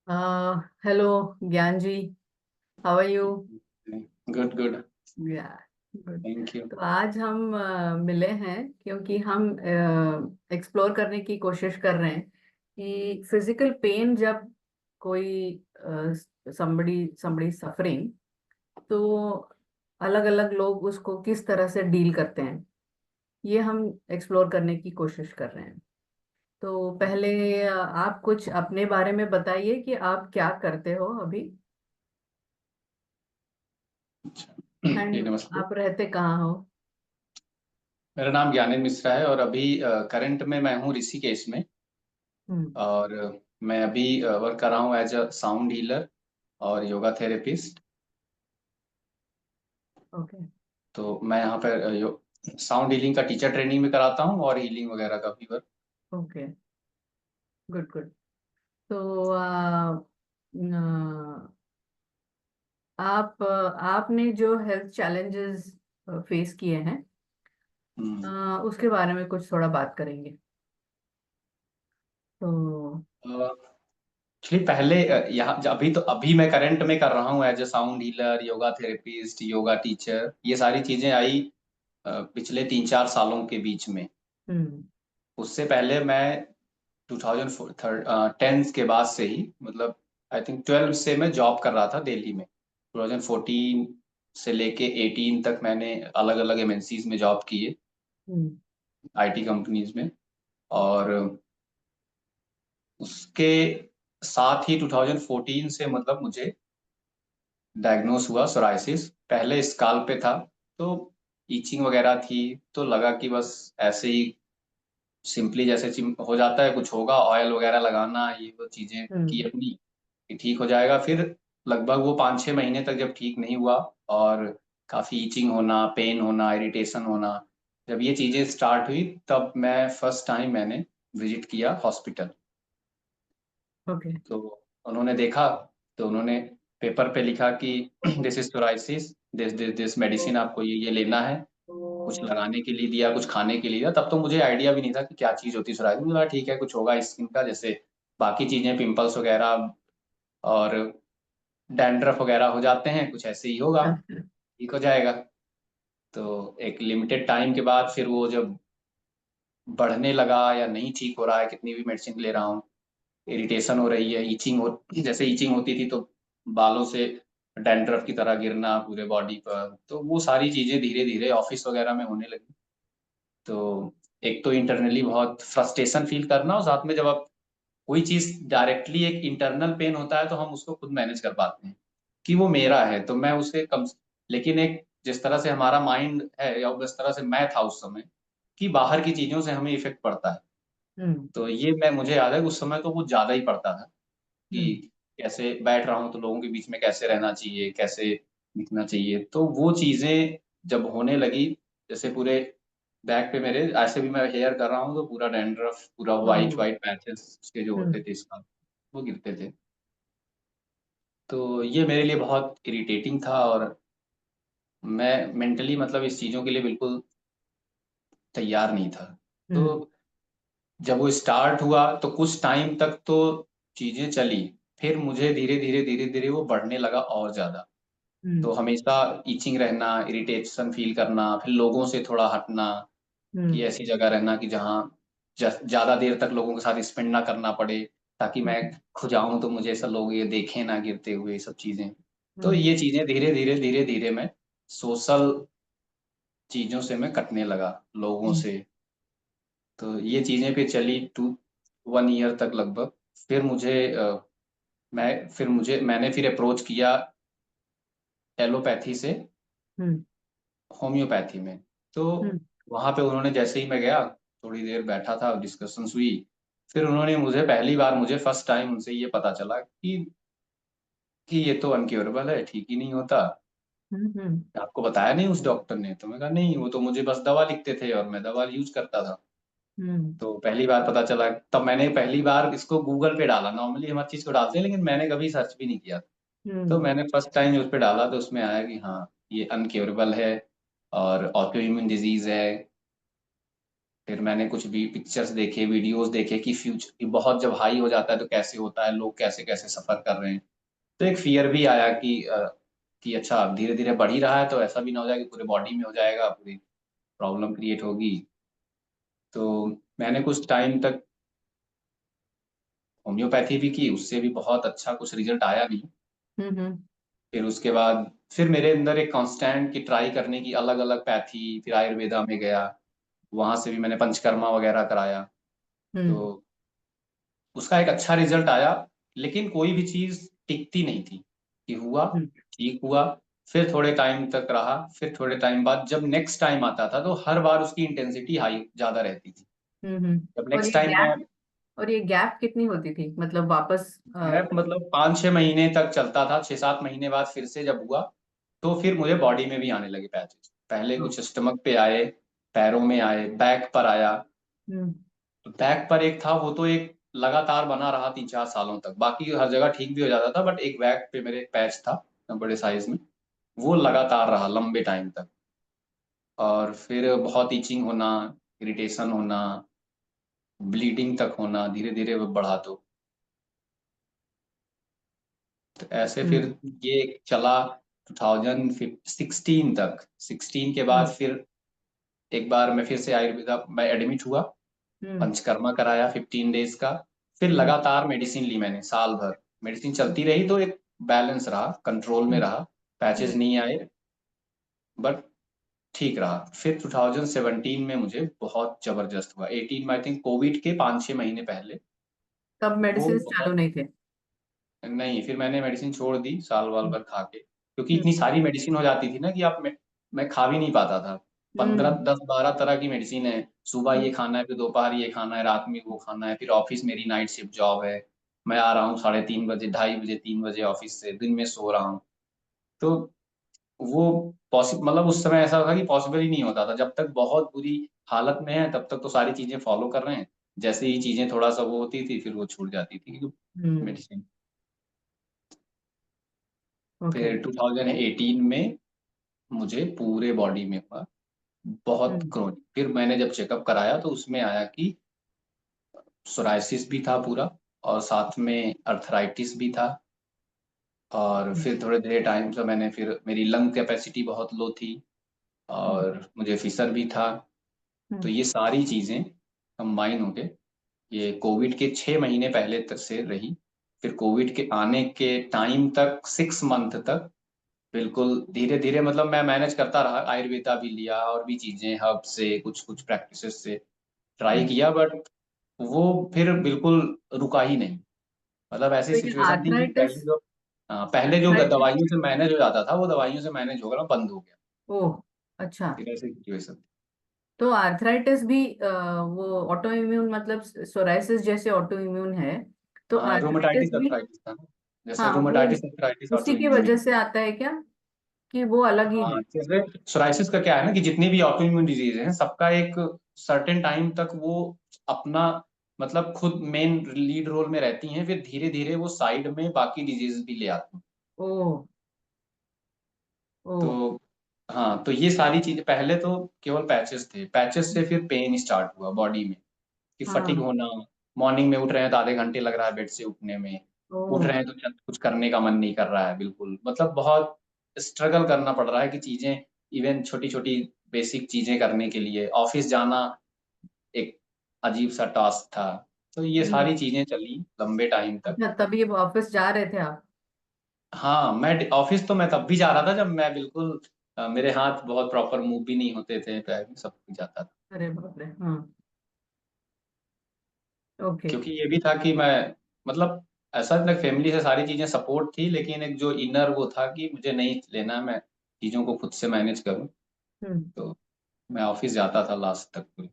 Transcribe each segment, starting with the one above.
Hello Gyan ji. How are you? Good good. Yeah good. Thank you. तो आज हम मिले हैं क्योंकि हम एक्सप्लोर करने की कोशिश कर रहे हैं कि फिजिकल पेन जब कोई somebody somebody सफरिंग, तो अलग अलग लोग उसको किस तरह से डील करते हैं, ये हम एक्सप्लोर करने की कोशिश कर रहे हैं। तो पहले आप कुछ अपने बारे में बताइए कि आप क्या करते हो अभी, जी एंड नमस्ते। आप रहते कहाँ हो? मेरा नाम ज्ञानेंद्र मिश्रा है और अभी करंट में मैं हूँ ऋषिकेश में। हम्म। और मैं अभी वर्क कर रहा हूँ एज अ साउंड हीलर और योगा थेरेपिस्ट। ओके। तो मैं यहाँ पर साउंड हीलिंग का टीचर ट्रेनिंग भी कराता हूँ और हीलिंग वगैरह का भी वर्क। ओके। Good good. तो आपने जो हेल्थ चैलेंजेस फेस किए हैं, उसके बारे में कुछ थोड़ा बात करेंगे। तो एक्चुअली पहले यहाँ अभी मैं करंट में कर रहा हूँ as a sound healer, yoga therapist, yoga teacher. ये सारी चीजें आई पिछले 3-4 सालों के बीच में। हम्म। उससे पहले मैं 2010 के बाद से ही, मतलब आई थिंक 12 से मैं जॉब कर रहा था दिल्ली में। 2014 से लेके 18 तक मैंने अलग अलग एमएनसीज में जॉब की है, हम्म। आईटी कंपनीज में। और उसके साथ ही 2014 से मतलब मुझे डायग्नोस हुआ सोराइसिस। पहले स्काल पे था, तो ईचिंग वगैरह थी। तो लगा कि बस ऐसे ही सिंपली जैसे हो जाता है, कुछ होगा, ऑयल वगैरह लगाना, ये वो चीजें की हम्म। अपनी, कि ठीक हो जाएगा। फिर लगभग वो 5-6 महीने तक जब ठीक नहीं हुआ और काफी ईचिंग होना, पेन होना, इरिटेशन होना, जब ये चीजें स्टार्ट हुई तब मैं फर्स्ट टाइम मैंने विजिट किया हॉस्पिटल। ओके। तो उन्होंने देखा, तो उन्होंने पेपर पे लिखा कि this is psoriasis, this this this medicine आपको ये लेना है। कुछ लगाने के लिए दिया, कुछ खाने के लिए दिया। तब तो मुझे आइडिया भी नहीं था कि क्या चीज होती है सोराइसिस। मुझे लगा ठीक है, कुछ होगा स्किन का, जैसे बाकी चीजें पिंपल्स वगैरह और डैंड्रफ वगैरह हो जाते हैं, कुछ ऐसे ही होगा, अच्छा। ठीक हो जाएगा। तो एक लिमिटेड टाइम के बाद फिर वो जब बढ़ने लगा या नहीं ठीक हो रहा है, कितनी भी मेडिसिन ले रहा हूँ, इरिटेशन हो रही है, ईचिंग हो, जैसे ईचिंग होती थी तो बालों से डैंड्रफ की तरह गिरना पूरे बॉडी पर, तो वो सारी चीजें धीरे धीरे ऑफिस वगैरह में होने लगी। तो एक तो इंटरनली बहुत फ्रस्ट्रेशन फील करना, और साथ में जब आप कोई चीज डायरेक्टली एक इंटरनल पेन होता है तो हम उसको खुद मैनेज कर पाते हैं कि वो मेरा है तो मैं उसे कम। लेकिन एक जिस तरह से हमारा माइंड है, या जिस तरह से मैं था उस समय, कि बाहर की चीजों से हमें इफेक्ट पड़ता है। हम्म। तो ये मैं मुझे याद है उस समय तो वो ज्यादा ही पड़ता था, हम्म। कि कैसे बैठ रहा हूँ तो लोगों के बीच में कैसे रहना चाहिए, कैसे दिखना चाहिए। तो वो चीजें जब होने लगी, जैसे पूरे बैक पे मेरे, ऐसे भी मैं हेयर कर रहा हूँ तो पूरा डैंड्रफ, पूरा वाइट हम्म। वाइट पैचेस उसके जो होते हम्म। थे इसका, वो गिरते थे। तो ये मेरे लिए बहुत इरिटेटिंग था, और मैं मेंटली मतलब इस चीज़ों के लिए बिल्कुल तैयार नहीं था। तो हम्म। जब वो स्टार्ट हुआ तो कुछ टाइम तक तो चीज़ें चली, फिर मुझे धीरे धीरे धीरे धीरे वो बढ़ने लगा और ज़्यादा। तो हम्म। हमेशा ईचिंग रहना, इरिटेशन फील करना, फिर लोगों से थोड़ा हटना, कि हम्म। ऐसी जगह रहना कि जहाँ ज़्यादा देर तक लोगों के साथ स्पेंड ना करना पड़े, ताकि मैं हम्म। खुजाऊं तो मुझे ऐसा लोग ये देखें ना गिरते हुए, ये सब चीज़ें। तो हम्म। ये चीज़ें धीरे धीरे धीरे धीरे मैं सोशल चीज़ों से मैं कटने लगा, लोगों हम्म। से। तो ये चीज़ें फिर चली 1 ईयर तक लगभग। फिर मैंने फिर अप्रोच किया एलोपैथी से हम्म। होम्योपैथी में। तो हम्म। वहाँ पे उन्होंने, जैसे ही मैं गया, थोड़ी देर बैठा था, डिस्कशंस हुई। फिर उन्होंने मुझे पहली बार, मुझे फर्स्ट टाइम उनसे ये पता चला कि ये तो अनक्योरेबल है, ठीक ही नहीं होता। हम्म। आपको बताया नहीं उस डॉक्टर ने? तो मैं कहा नहीं, वो तो मुझे बस दवा लिखते थे और मैं दवा यूज करता था। हम्म। तो पहली बार पता चला, तब मैंने पहली बार इसको गूगल पे डाला। नॉर्मली हम हर चीज को डालते हैं, लेकिन मैंने कभी सर्च भी नहीं किया। तो हम्म। मैंने फर्स्ट टाइम उस पे डाला तो उसमें आया कि हाँ, ये अनक्योरेबल है और ऑटो इम्यून डिजीज है। फिर मैंने कुछ भी पिक्चर्स देखे, वीडियोस देखे कि फ्यूचर बहुत जब हाई हो जाता है तो कैसे होता है, लोग कैसे कैसे सफर कर रहे हैं। तो एक फियर भी आया कि अच्छा धीरे धीरे बढ़ ही रहा है तो ऐसा भी ना हो जाए कि पूरे बॉडी में हो जाएगा, पूरी प्रॉब्लम क्रिएट होगी। तो मैंने कुछ टाइम तक होम्योपैथी भी की, उससे भी बहुत अच्छा कुछ रिजल्ट आया नहीं। हम्म। फिर उसके बाद फिर मेरे अंदर एक कांस्टेंट की ट्राई करने की, अलग अलग पैथी, फिर आयुर्वेदा में गया, वहां से भी मैंने पंचकर्मा वगैरह कराया। तो हम्म उसका एक अच्छा रिजल्ट आया, लेकिन कोई भी चीज टिकती नहीं थी कि हुआ, हम्म ठीक हुआ, फिर थोड़े टाइम तक रहा, फिर थोड़े टाइम बाद जब नेक्स्ट टाइम आता था तो हर बार उसकी इंटेंसिटी हाई ज्यादा रहती थी। जब और नेक्स्ट ये टाइम मैं गैप, और ये गैप कितनी होती थी, मतलब वापस गैप मतलब 5-6 महीने तक चलता था, 6-7 महीने बाद फिर से जब हुआ तो फिर मुझे बॉडी में भी आने लगे पैचेस। पहले कुछ स्टमक पे आए, पैरों में आए, बैक पर आया। हम्म तो बैक पर एक था, वो तो एक लगातार बना रहा 3-4 सालों तक, बाकी हर जगह ठीक भी हो जाता था, बट एक बैक पे मेरे पैच था बड़े साइज में, वो लगातार रहा लंबे टाइम तक। और फिर बहुत ईचिंग होना, इरिटेशन होना, ब्लीडिंग तक होना, धीरे धीरे वो बढ़ा। तो ऐसे फिर हम्म ये चला 2016 तक। 16 के बाद हम्म फिर एक बार मैं फिर से आयुर्वेदा मैं एडमिट हुआ, हम्म पंचकर्मा कराया 15 डेज का। फिर हम्म लगातार मेडिसिन ली मैंने, साल भर मेडिसिन चलती रही, तो एक बैलेंस रहा, कंट्रोल में हम्म रहा, पैचेस हम्म। नहीं आए, बट ठीक रहा। फिर 2017 में मुझे बहुत जबरदस्त हुआ, 18 में आई थिंक, कोविड के 5-6 महीने पहले। तब वो मेडिसिन चालू बहुत, नहीं थे? नहीं फिर मैंने मेडिसिन छोड़ दी साल वाल हम्म भर खा के, क्योंकि इतनी हम्म सारी मेडिसिन हो जाती थी ना कि मैं खा भी नहीं पाता था। 15-10-12 तरह की मेडिसिन है, सुबह ये हम्म खाना है, फिर दोपहर ये खाना है, रात में वो खाना है, फिर ऑफिस मेरी नाइट शिफ्ट जॉब है, मैं आ रहा हूँ 3:30 बजे, 2:30 बजे, 3 बजे ऑफिस से, दिन में सो रहा हूँ। तो वो पॉसिबल, मतलब उस समय ऐसा था कि पॉसिबल ही नहीं होता था, जब तक बहुत बुरी हालत में है तब तक तो सारी चीजें फॉलो कर रहे हैं, जैसे ही चीजें थोड़ा सा वो होती थी फिर वो छूट जाती थी हम्म। मेडिसिन। ओके। फिर 2018 में मुझे पूरे बॉडी में हुआ बहुत हम्म क्रोनिक। फिर मैंने जब चेकअप कराया तो उसमें आया कि सोराइसिस भी था पूरा, और साथ में अर्थराइटिस भी था। और फिर थोड़े धीरे टाइम से मैंने, फिर मेरी लंग कैपेसिटी बहुत लो थी, हम्म और मुझे फिसर भी था। तो हम्म ये सारी चीजें कंबाइन होके ये कोविड के 6 महीने पहले तक से रही। फिर कोविड के आने के टाइम तक 6 मंथ तक बिल्कुल धीरे धीरे, मतलब मैं मैनेज करता रहा, आयुर्वेदा भी लिया और भी चीजें, हर्ब से कुछ कुछ प्रैक्टिसेस से ट्राई हम्म। किया, बट वो फिर बिल्कुल रुका ही नहीं। मतलब ऐसी तो ये सिचुएशन थी कि आर्थराइटिस, पहले जो आर्थराइटिस। दवाइयों से मैनेज हो जाता था वो दवाइयों से मैनेज होना बंद हो गया। ओह, अच्छा। फिर ऐसी सिचुएशन। तो आर्थराइटिस भी वो ऑटो इम्यून, मतलब सोराइसिस जैसे ऑटो इम्यून है, तो हाँ, आर्थराइटिस रोमाटाइटिस भी? अर्थराइटिस था ना, जैसे हाँ, वो रोमाटाइटिस अर्थराइटिस ऑटो उसी की इम्यून। वजह से आता है क्या, कि वो अलग ही हाँ, है? जैसे सोराइसिस का क्या है ना कि जितनी भी ऑटो इम्यून डिजीज हैं सबका एक सर्टेन टाइम तक वो अपना, मतलब खुद मेन लीड रोल में रहती हैं, फिर धीरे धीरे वो साइड में बाकी डिजीज भी ले आती हैं। ओह। ओह। तो हाँ, तो ये सारी चीजें पहले तो केवल पैचेस थे, पैचेस से फिर पेन स्टार्ट हुआ बॉडी में, कि फटीग हाँ। होना, मॉर्निंग में उठ रहे हैं तो आधे घंटे लग रहा है बेड से उठने में, उठ ओह। रहे हैं तो कुछ करने का मन नहीं कर रहा है बिल्कुल, मतलब बहुत स्ट्रगल करना पड़ रहा है कि चीजें, इवन छोटी छोटी बेसिक चीजें करने के लिए, ऑफिस जाना एक अजीब सा टास्क था। तो ये हम्म। सारी चीजें चली लंबे टाइम तक। अच्छा, तभी ऑफिस जा रहे थे आप? हाँ, मैं ऑफिस तो मैं तब भी जा रहा था जब मैं बिल्कुल मेरे हाथ बहुत प्रॉपर मूव भी नहीं होते थे, पैर भी सब कुछ जाता था। अरे बाप रे, हाँ। ओके। क्योंकि ये भी था कि मैं, मतलब ऐसा ना, फैमिली से सारी चीजें सपोर्ट थी, लेकिन एक जो इनर वो था कि मुझे नहीं लेना, मैं चीजों को खुद से मैनेज करूं। हम्म तो मैं ऑफिस जाता था लास्ट तक पूरी।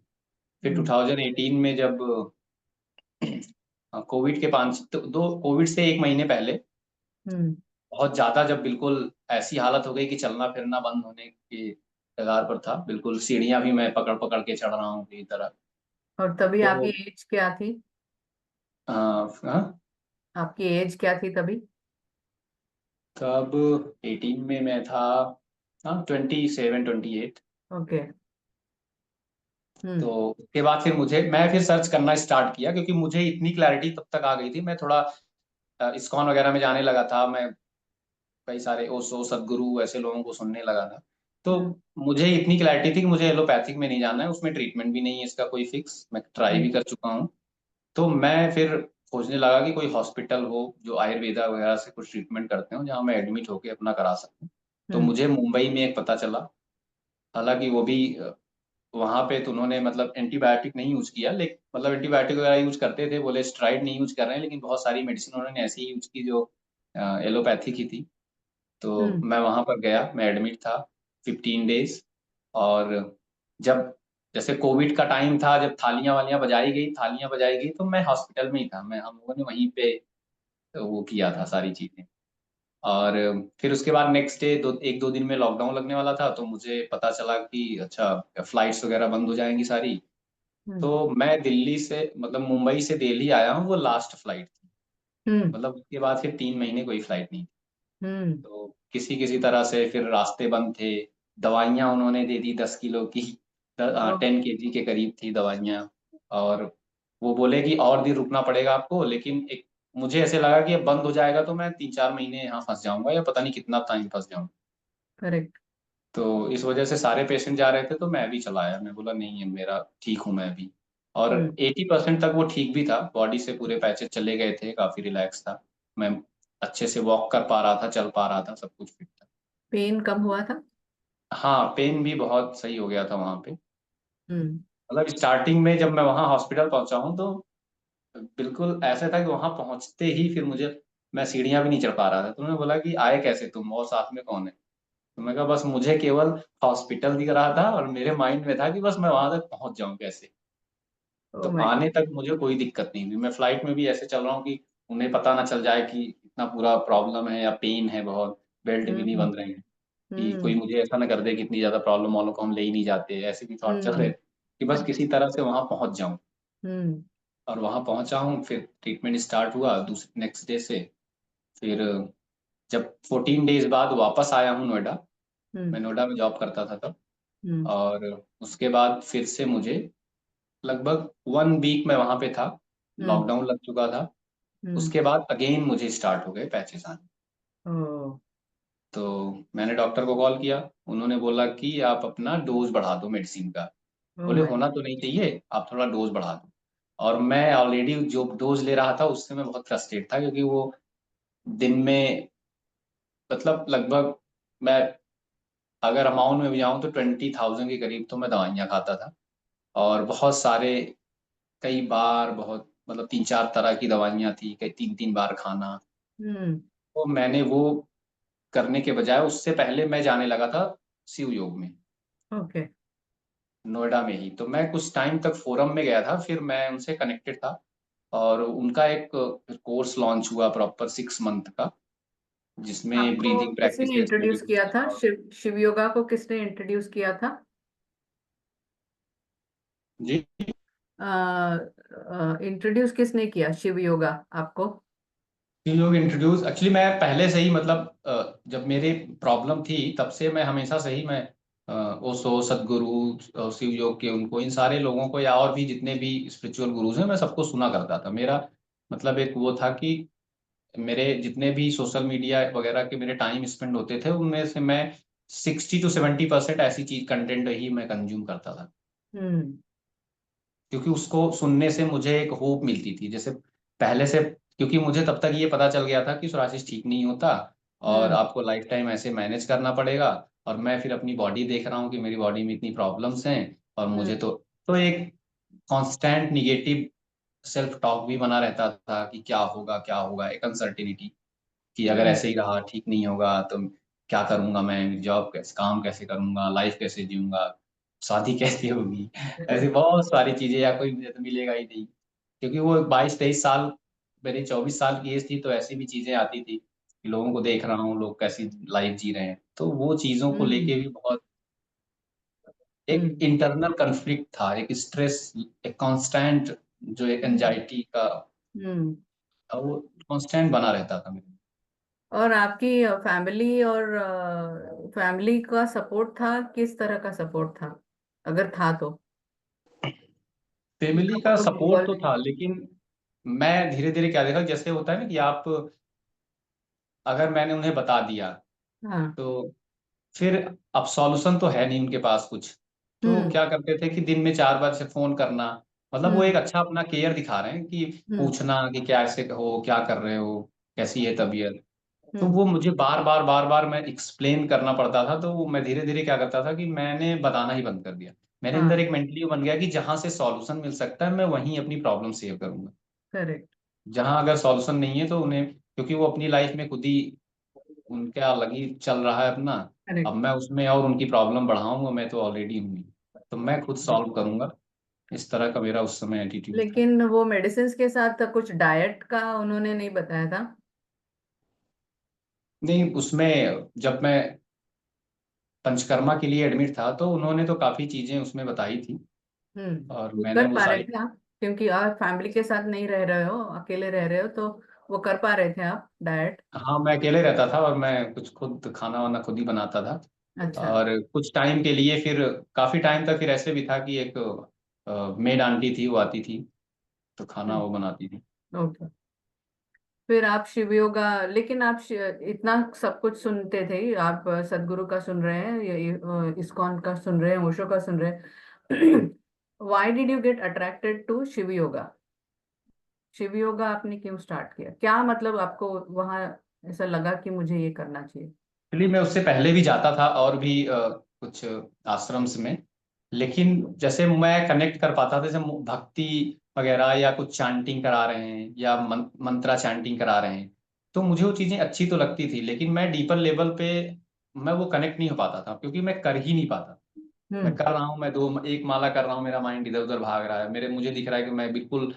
फिर हम्म 2018 में जब कोविड के 2 कोविड से 1 महीने पहले हम्म। बहुत ज्यादा, जब बिल्कुल ऐसी हालत हो गई कि चलना फिरना बंद होने की कगार पर था, बिल्कुल सीढ़ियां भी मैं पकड़ पकड़ के चढ़ रहा हूँ पूरी तरह। और तभी तो आपकी एज क्या थी? हाँ, आपकी एज क्या थी तभी? तब 18 में मैं था, हाँ, 27-28। ओके। हम्म। तो उसके बाद फिर मैं फिर सर्च करना स्टार्ट किया, क्योंकि मुझे इतनी क्लैरिटी तब तक आ गई थी। मैं थोड़ा इस्कॉन वगैरह में जाने लगा था, मैं कई सारे ओशो सदगुरु ऐसे लोगों को सुनने लगा था। तो हम्म। मुझे इतनी क्लैरिटी थी कि मुझे एलोपैथिक में नहीं जाना है, उसमें ट्रीटमेंट भी नहीं है इसका कोई फिक्स, मैं ट्राई भी हम्म। कर चुका हूँ। तो मैं फिर खोजने लगा कि कोई हॉस्पिटल हो जो आयुर्वेदा वगैरह से कुछ ट्रीटमेंट करते हो, जहाँ मैं एडमिट होकर अपना करा सकूँ। तो हम्म। मुझे मुंबई में एक पता चला। हालांकि वो भी वहां पे तो उन्होंने मतलब एंटीबायोटिक नहीं यूज किया, लेकिन मतलब एंटीबायोटिक वगैरह यूज करते थे, बोले स्ट्राइड नहीं यूज कर रहे हैं, लेकिन बहुत सारी मेडिसिन उन्होंने ऐसी यूज की जो एलोपैथी की थी। तो हम्म। मैं वहां पर गया, मैं एडमिट था 15 डेज। और जब जैसे कोविड का टाइम था, जब थालियां बजाई गई, तो मैं हॉस्पिटल में ही था, मैं हम लोगों ने वहीं पे वो किया था सारी चीजें। और फिर उसके बाद नेक्स्ट डे 1-2 दिन में लॉकडाउन लगने वाला था, तो मुझे पता चला कि अच्छा फ्लाइट्स वगैरह बंद हो जाएंगी सारी। हम्म। तो मैं दिल्ली से मतलब मुंबई से दिल्ली आया हूँ, वो लास्ट फ्लाइट थी। हम्म। मतलब उसके बाद फिर 3 महीने कोई फ्लाइट नहीं। हम्म। तो किसी किसी तरह से फिर रास्ते बंद थे। दवाइयाँ उन्होंने दे दी 10 किलो की, ओ, 10 kg के करीब थी दवाइयाँ। और वो बोले कि और दिन रुकना पड़ेगा आपको, लेकिन एक मुझे ऐसे लगा कि अब बंद हो जाएगा तो मैं 3-4 महीने यहाँ फंस जाऊंगा, या पता नहीं कितना टाइम फंस जाऊंगा। करेक्ट। तो इस वजह से सारे पेशेंट जा रहे थे, तो मैं भी चला आया, मैं बोला नहीं है मेरा, ठीक हूँ मैं भी। और हम्म। 80% तक वो ठीक भी था, बॉडी से पूरे पैचेस चले गए थे, काफी रिलैक्स था। मैं अच्छे से वॉक कर पा रहा था, चल पा रहा था, सब कुछ फिट था। पेन कम हुआ था? हाँ, पेन भी बहुत सही हो गया था वहां पे। हम्म। मतलब स्टार्टिंग में जब मैं वहां हॉस्पिटल पहुंचा हूँ, तो बिल्कुल ऐसा था कि वहां पहुंचते ही फिर मैं सीढ़ियां भी नहीं चढ़ पा रहा था। तो उन्होंने बोला कि आए कैसे तुम, और साथ में कौन है? तो मैं कहा बस मुझे केवल हॉस्पिटल दिख रहा था, और मेरे माइंड में था कि बस मैं वहां तक पहुंच जाऊं कैसे। ओ तो माय आने गॉड। तक मुझे कोई दिक्कत नहीं हुई। मैं फ्लाइट में भी ऐसे चल रहा हूँ कि उन्हें पता ना चल जाए कि इतना पूरा प्रॉब्लम है या पेन है बहुत, बेल्ट भी नहीं हम्म। बंध रहे हैं, कि कोई हम्म। मुझे ऐसा ना कर दे कि इतनी ज्यादा प्रॉब्लम वालों को हम ले ही नहीं जाते, ऐसे भी थॉट चल रहे हम्म। थे कि बस किसी तरह से वहां पहुंच जाऊं। हम्म। और वहां पहुंचा हूँ, फिर ट्रीटमेंट स्टार्ट हुआ दूसरे नेक्स्ट डे से। फिर जब 14 डेज बाद वापस आया हूँ नोएडा, मैं हम्म। नोएडा में जॉब करता था तब। हम्म। और उसके बाद फिर से मुझे लगभग 1 वीक में वहां पे था, हम्म। लॉकडाउन लग चुका था। हम्म। उसके बाद अगेन मुझे स्टार्ट हो गए पैचेस आने। ओ। तो मैंने डॉक्टर को कॉल किया, उन्होंने बोला कि आप अपना डोज बढ़ा दो मेडिसिन का। ओ बोले माय। होना तो नहीं चाहिए, आप थोड़ा डोज बढ़ा दो। और मैं ऑलरेडी जो डोज ले रहा था उससे मैं बहुत फ्रस्ट्रेट था, क्योंकि वो दिन में मतलब लगभग मैं अगर अमाउंट में भी जाऊँ तो 20,000 के करीब तो मैं दवाइयाँ खाता था। और बहुत सारे, कई बार बहुत मतलब 3-4 तरह की दवाइयाँ थी, कई 3-3 बार खाना। हम्म। तो मैंने वो करने के बजाय उससे पहले मैं जाने लगा था शिव योग में, ओके। नोएडा में ही। तो मैं कुछ टाइम तक फोरम में गया था, फिर मैं उनसे कनेक्टेड था। और उनका एक कोर्स लॉन्च हुआ प्रॉपर 6 मंथ का, जिसमें आपको ब्रीदिंग किसने प्रैक्टिसेस इंट्रोड्यूस किया मेडिटेशन था? और शिव योगा को किसने इंट्रोड्यूस किया था? जी। इंट्रोड्यूस किसने किया शिव योगा आपको? शिव योग इंट्रोड्यूस एक्चुअली मैं पहले से ही मतलब जब मेरे प्रॉब्लम थी तब से मैं हमेशा से ही मैं ओशो सदगुरु शिव योग के उनको, इन सारे लोगों को, या और भी जितने भी स्पिरिचुअल गुरुज हैं, मैं सबको सुना करता था। मेरा मतलब एक वो था कि मेरे जितने भी सोशल मीडिया वगैरह के मेरे टाइम स्पेंड होते थे, उनमें से मैं 60-70% ऐसी चीज कंटेंट ही मैं कंज्यूम करता था। हम्म। क्योंकि उसको सुनने से मुझे एक होप मिलती थी, जैसे पहले से, क्योंकि मुझे तब तक ये पता चल गया था कि सोरासिस ठीक नहीं होता, और हम्म। आपको लाइफ टाइम ऐसे मैनेज करना पड़ेगा। और मैं फिर अपनी बॉडी देख रहा हूँ कि मेरी बॉडी में इतनी प्रॉब्लम्स हैं, और मुझे हम्म। तो एक कांस्टेंट निगेटिव सेल्फ टॉक भी बना रहता था कि क्या होगा क्या होगा, एक अनसर्टिनिटी कि अगर हम्म। ऐसे ही रहा ठीक नहीं होगा तो क्या करूंगा, मैं जॉब कैसे, काम कैसे करूंगा, लाइफ कैसे जीऊंगा, शादी कैसे होगी, ऐसी बहुत सारी चीजें, या कोई मुझे तो मिलेगा ही नहीं। क्योंकि वो 22-23 साल, मेरी 24 साल की एज थी, तो ऐसी भी चीजें आती थी कि लोगों को देख रहा हूँ, लोग कैसी लाइफ जी रहे हैं, तो वो चीजों को लेके हम्म। भी बहुत एक हम्म। इंटरनल कन्फ्लिक्ट था, एक स्ट्रेस, एक कांस्टेंट जो एक हम्म। एंजाइटी का हम्म। था, वो कांस्टेंट बना रहता था मेरे। और आपकी फैमिली और फैमिली का सपोर्ट था, किस तरह का सपोर्ट था, अगर था तो? फैमिली वो का लोग सपोर्ट तो इन्वॉल्व। था, लेकिन मैं धीरे धीरे क्या देखा, जैसे होता है ना कि आप, अगर मैंने उन्हें बता दिया हाँ। तो फिर अब सॉल्यूशन तो है नहीं उनके पास कुछ। तो वो हम्म। क्या करते थे कि दिन में 4 बार से फोन करना, मतलब वो हम्म। एक अच्छा अपना केयर दिखा रहे हैं कि हम्म। पूछना कि क्या ऐसे हो, क्या कर रहे हो, कैसी है तबीयत। तो हम्म। वो मुझे बार बार मैं एक्सप्लेन करना पड़ता था, तो वो मैं धीरे धीरे क्या करता था कि मैंने बताना ही बंद कर दिया। मेरे अंदर हाँ। एक मेंटली बन गया कि जहां से सॉल्यूशन मिल सकता है मैं वहीं अपनी प्रॉब्लम सेव करूंगा। करेक्ट। जहां अगर सॉल्यूशन नहीं है तो उन्हें, क्योंकि वो अपनी लाइफ में खुद ही उनका अलग ही चल रहा है अपना, अब करेक्ट। मैं उसमें और उनकी प्रॉब्लम बढ़ाऊंगा, मैं तो ऑलरेडी हूँ, तो मैं खुद सॉल्व करूंगा। इस तरह का मेरा उस समय एटीट्यूड था। लेकिन वो मेडिसिन के साथ कुछ डाइट का उन्होंने नहीं बताया था? नहीं, उसमें जब मैं पंचकर्मा के लिए एडमिट था तो उन्होंने तो काफ़ी चीज़ें उसमें बताई थी, और वो मैंने कर वो पा रहे सारी। थे आप? क्योंकि आप फैमिली के साथ नहीं रह रहे हो, अकेले रह रहे हो, तो वो कर पा रहे थे आप डाइट? हाँ, मैं अकेले रहता था और मैं कुछ खुद खाना वाना खुद ही बनाता था। अच्छा। और कुछ टाइम के लिए फिर, काफ़ी टाइम तक फिर ऐसे भी था कि एक मेड आंटी थी, वो आती थी तो खाना वो बनाती थी। ओके। फिर आप शिव योगा, लेकिन आप इतना सब कुछ सुनते थे, आप सदगुरु का सुन रहे हैं, इस्कॉन का सुन रहे हैं, ओशो का सुन रहे हैं। Why did you get attracted to Shiv Yoga? Shiv Yoga आपने क्यों स्टार्ट किया? क्या मतलब आपको वहां ऐसा लगा कि मुझे ये करना चाहिए? एक्चुअली मैं उससे पहले भी जाता था और भी कुछ आश्रम्स में, लेकिन जैसे मैं कनेक्ट कर पाता था, जैसे भक्ति वगैरह या कुछ चैंटिंग करा रहे हैं या मंत्रा चैंटिंग करा रहे हैं, तो मुझे वो चीज़ें अच्छी तो लगती थी, लेकिन मैं डीपर लेवल पे मैं वो कनेक्ट नहीं हो पाता था, क्योंकि मैं कर ही नहीं पाता। मैं हम्म। कर रहा हूँ, मैं दो एक माला कर रहा हूँ, मेरा माइंड इधर उधर भाग रहा है, मेरे मुझे दिख रहा है कि मैं बिल्कुल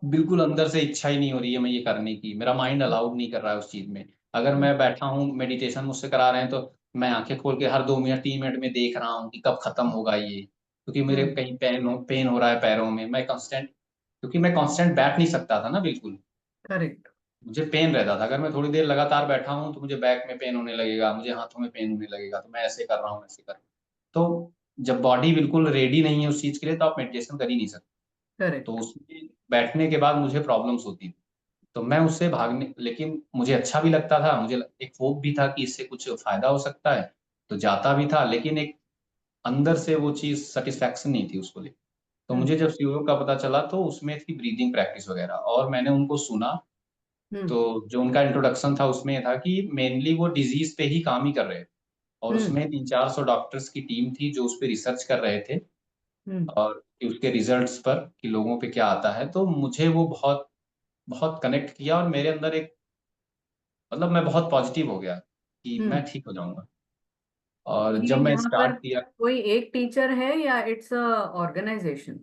बिल्कुल अंदर से इच्छा ही नहीं हो रही है मैं ये करने की, मेरा माइंड अलाउड नहीं कर रहा है उस चीज में। अगर हम्म। मैं बैठा हूँ, मेडिटेशन मुझसे करा रहे हैं, तो मैं आंखें खोल के हर 2 मिनट 3 मिनट में देख रहा हूँ कि कब खत्म होगा ये, क्योंकि मेरे हम्म। कहीं पेन हो रहा है पैरों में, मैं कांस्टेंट, क्योंकि मैं कांस्टेंट बैठ नहीं सकता था ना बिल्कुल। करेक्ट। मुझे पेन रहता था, अगर मैं थोड़ी देर लगातार बैठा हूँ तो मुझे बैक में पेन होने लगेगा, मुझे हाथों में पेन होने लगेगा, तो मैं ऐसे कर रहा हूँ, ऐसे कर रहा हूँ। तो जब बॉडी बिल्कुल रेडी नहीं है उस चीज के लिए, तो आप मेडिटेशन कर ही नहीं सकते। तो करेक्ट। उसमें बैठने के बाद मुझे प्रॉब्लम्स होती थी, तो मैं उससे भागने, लेकिन मुझे अच्छा भी लगता था, मुझे एक होप भी था कि इससे कुछ फायदा हो सकता है, तो जाता भी था, लेकिन एक अंदर से वो चीज सेटिस्फैक्शन नहीं थी उसको लेकर। तो हम्म। मुझे जब सीओ का पता चला तो उसमें थी ब्रीदिंग प्रैक्टिस वगैरह, और मैंने उनको सुना। हम्म। तो जो उनका इंट्रोडक्शन था उसमें ये था कि मेनली वो डिजीज पे ही काम ही कर रहे थे, और हम्म। उसमें 300-400 डॉक्टर्स की टीम थी जो उस पर रिसर्च कर रहे थे, हम्म। और कि उसके रिजल्ट्स पर कि लोगों पे क्या आता है। तो मुझे वो बहुत बहुत कनेक्ट किया, और मेरे अंदर एक, मतलब मैं बहुत पॉजिटिव हो गया कि हम्म। मैं ठीक हो जाऊंगा। और ये जब मैं यहाँ पर स्टार्ट किया, कोई एक टीचर है या इट्स अ ऑर्गेनाइजेशन?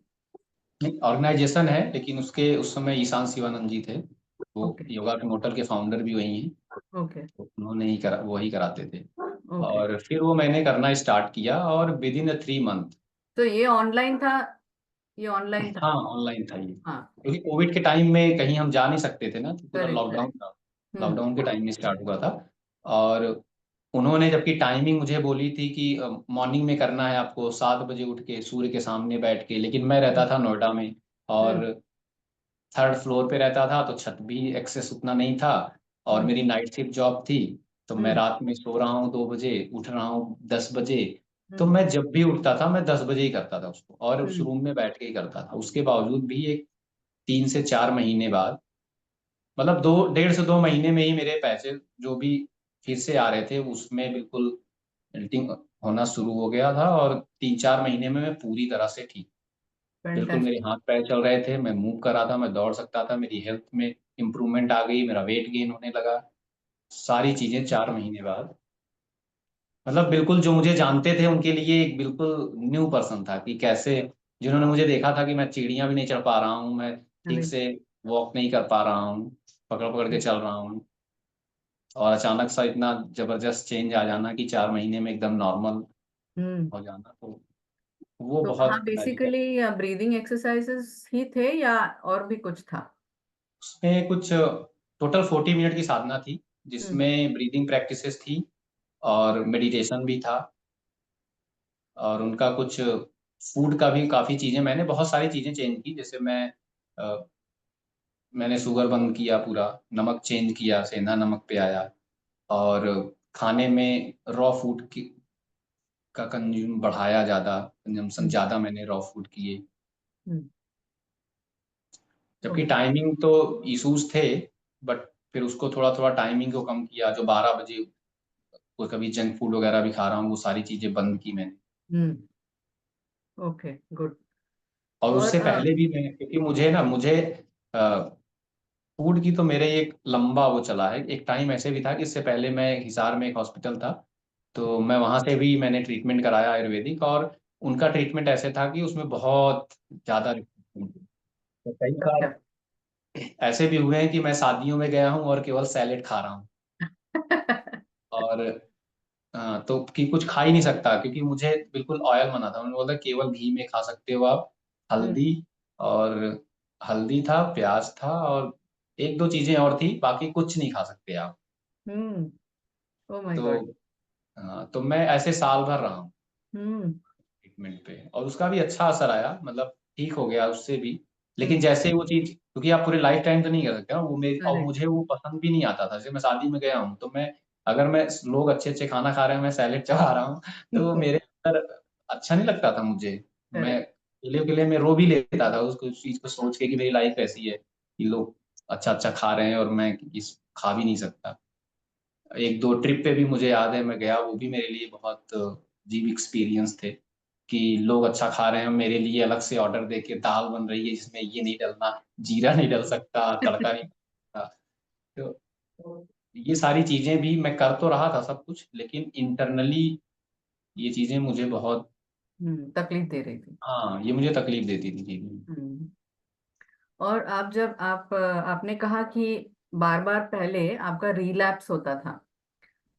ऑर्गेनाइजेशन है, लेकिन उसके उस समय ईशान शिवानंद जी थे, वो ओके। योगा के मोटर के फाउंडर भी वही हैं, ओके। तो उन्होंने ही करा, वही कराते थे। ओके। और फिर वो मैंने करना स्टार्ट किया, और विद इन 3 मंथ। तो ये ऑनलाइन था? ये ऑनलाइन था? हाँ, ऑनलाइन था ये, हाँ। क्योंकि कोविड के टाइम में कहीं हम जा नहीं सकते थे ना, तो पूरा करेक्ट। Lockdown correct. था। हम्म। लॉकडाउन के टाइम में स्टार्ट हुआ था। और उन्होंने जबकि टाइमिंग मुझे बोली थी कि मॉर्निंग में करना है आपको, 7 बजे उठ के सूर्य के सामने बैठ के, लेकिन मैं रहता हम्म। था नोएडा में, हम्म। और थर्ड फ्लोर पे रहता था, तो छत भी एक्सेस उतना नहीं था, और हम्म। मेरी नाइट शिफ्ट जॉब थी। तो मैं हम्म। रात में सो रहा हूँ 2 बजे, उठ रहा हूँ 10 बजे। तो हम्म। मैं जब भी उठता था मैं 10 बजे ही करता था उसको, और उस हम्म। रूम में बैठ के ही करता था। उसके बावजूद भी एक 3 से 4 महीने बाद, मतलब 1.5 से 2 महीने में ही मेरे पैसे जो भी फिर से आ रहे थे उसमें बिल्कुल एडिटिंग होना शुरू हो गया था, और 3-4 महीने में मैं पूरी तरह से ठीक, बिल्कुल मेरे फैंटास्टिक। हाथ पैर चल रहे थे, मैं मूव कर रहा था, मैं दौड़ सकता था, मेरी हेल्थ में इंप्रूवमेंट आ गई, मेरा वेट गेन होने लगा, सारी चीजें 4 महीने बाद। मतलब बिल्कुल जो मुझे जानते थे उनके लिए एक बिल्कुल न्यू पर्सन था, कि कैसे, जिन्होंने मुझे देखा था कि मैं सीढ़ियां भी नहीं चढ़ पा रहा हूँ, मैं ठीक करेक्ट। से वॉक नहीं कर पा रहा हूँ, पकड़ पकड़ के चल रहा हूँ, और अचानक सा इतना जबरदस्त चेंज आ जाना कि 4 महीने में एकदम नॉर्मल हम्म। हो जाना, तो वो तो वहाँ बहुत मैजिकल। बेसिकली ब्रीदिंग एक्सरसाइजेस ही थे या और भी कुछ था? उसमें कुछ टोटल 40 मिनट की साधना थी, हम्म। जिसमें ब्रीदिंग प्रैक्टिसेस थी, और मेडिटेशन भी था, और उनका कुछ फूड का भी काफ़ी चीज़ें, मैंने बहुत सारी चीज़ें चेंज की। जैसे मैंने शुगर बंद किया पूरा, नमक चेंज किया, सेंधा नमक पे आया, और खाने में रॉ फूड की का कंज्यूम बढ़ाया, ज़्यादा कंजम्पशन हम्म। ज़्यादा मैंने रॉ फूड किए। हम्म। जबकि ओके। टाइमिंग तो इश्यूज थे, बट फिर उसको थोड़ा थोड़ा टाइमिंग को कम किया। जो 12 बजे कोई कभी जंक फूड वगैरह भी खा रहा हूँ, वो सारी चीज़ें बंद की मैंने। हम्म। Okay, good. और और उससे पहले भी मैं, क्योंकि मुझे फूड की तो मेरे एक लंबा वो चला है। एक टाइम ऐसे भी था कि इससे पहले मैं हिसार में एक हॉस्पिटल था, तो मैं वहां से भी मैंने ट्रीटमेंट कराया आयुर्वेदिक, और उनका ट्रीटमेंट ऐसे था कि उसमें बहुत ज़्यादा restriction थी। तो कई अच्छा। बार ऐसे भी हुए हैं कि मैं शादियों में गया हूँ और केवल सैलेड खा रहा हूँ, और तो कि कुछ खा ही नहीं सकता, क्योंकि मुझे बिल्कुल ऑयल मना था। उन्होंने बोला केवल घी में खा सकते हो आप, हम्म। हल्दी, और हल्दी था, प्याज था, और एक दो चीजें और थी, बाकी कुछ नहीं खा सकते आप। हम्म। ओ माय तो गॉड। तो मैं ऐसे साल भर रहा हूँ हम्म। ट्रीटमेंट पे, और उसका भी अच्छा असर आया, मतलब ठीक हो गया उससे भी। लेकिन हम्म। जैसे वो चीज, क्योंकि आप पूरे लाइफ टाइम तो नहीं कर सकते ना वो मेरी, और करेक्ट। मुझे वो पसंद भी नहीं आता था। जैसे मैं शादी में गया हूँ, तो मैं, अगर मैं, लोग अच्छे अच्छे खाना खा रहे हैं, मैं सैलेड चबा रहा हूँ, तो वो मेरे अंदर अच्छा नहीं लगता था मुझे। मैं करेक्ट। अकेले अकेले में रो भी लेता था उसको, उस चीज को सोच के कि मेरी लाइफ ऐसी है कि लोग अच्छा अच्छा खा रहे हैं और मैं इस खा भी नहीं सकता। एक दो ट्रिप पे भी मुझे याद है मैं गया, वो भी मेरे लिए बहुत अजीब एक्सपीरियंस थे, कि लोग अच्छा खा रहे हैं, मेरे लिए अलग से ऑर्डर देके दाल बन रही है जिसमें ये नहीं डलना, जीरा नहीं डल सकता, तड़का नहीं डल सकता। तो ये सारी चीजें भी मैं कर तो रहा था सब कुछ, लेकिन इंटरनली ये चीजें मुझे बहुत, तकलीफ दे रही थी। हाँ, ये मुझे तकलीफ देती थी चीजें। हम्म। और आप जब आपने कहा कि बार बार पहले आपका रीलैप्स होता था,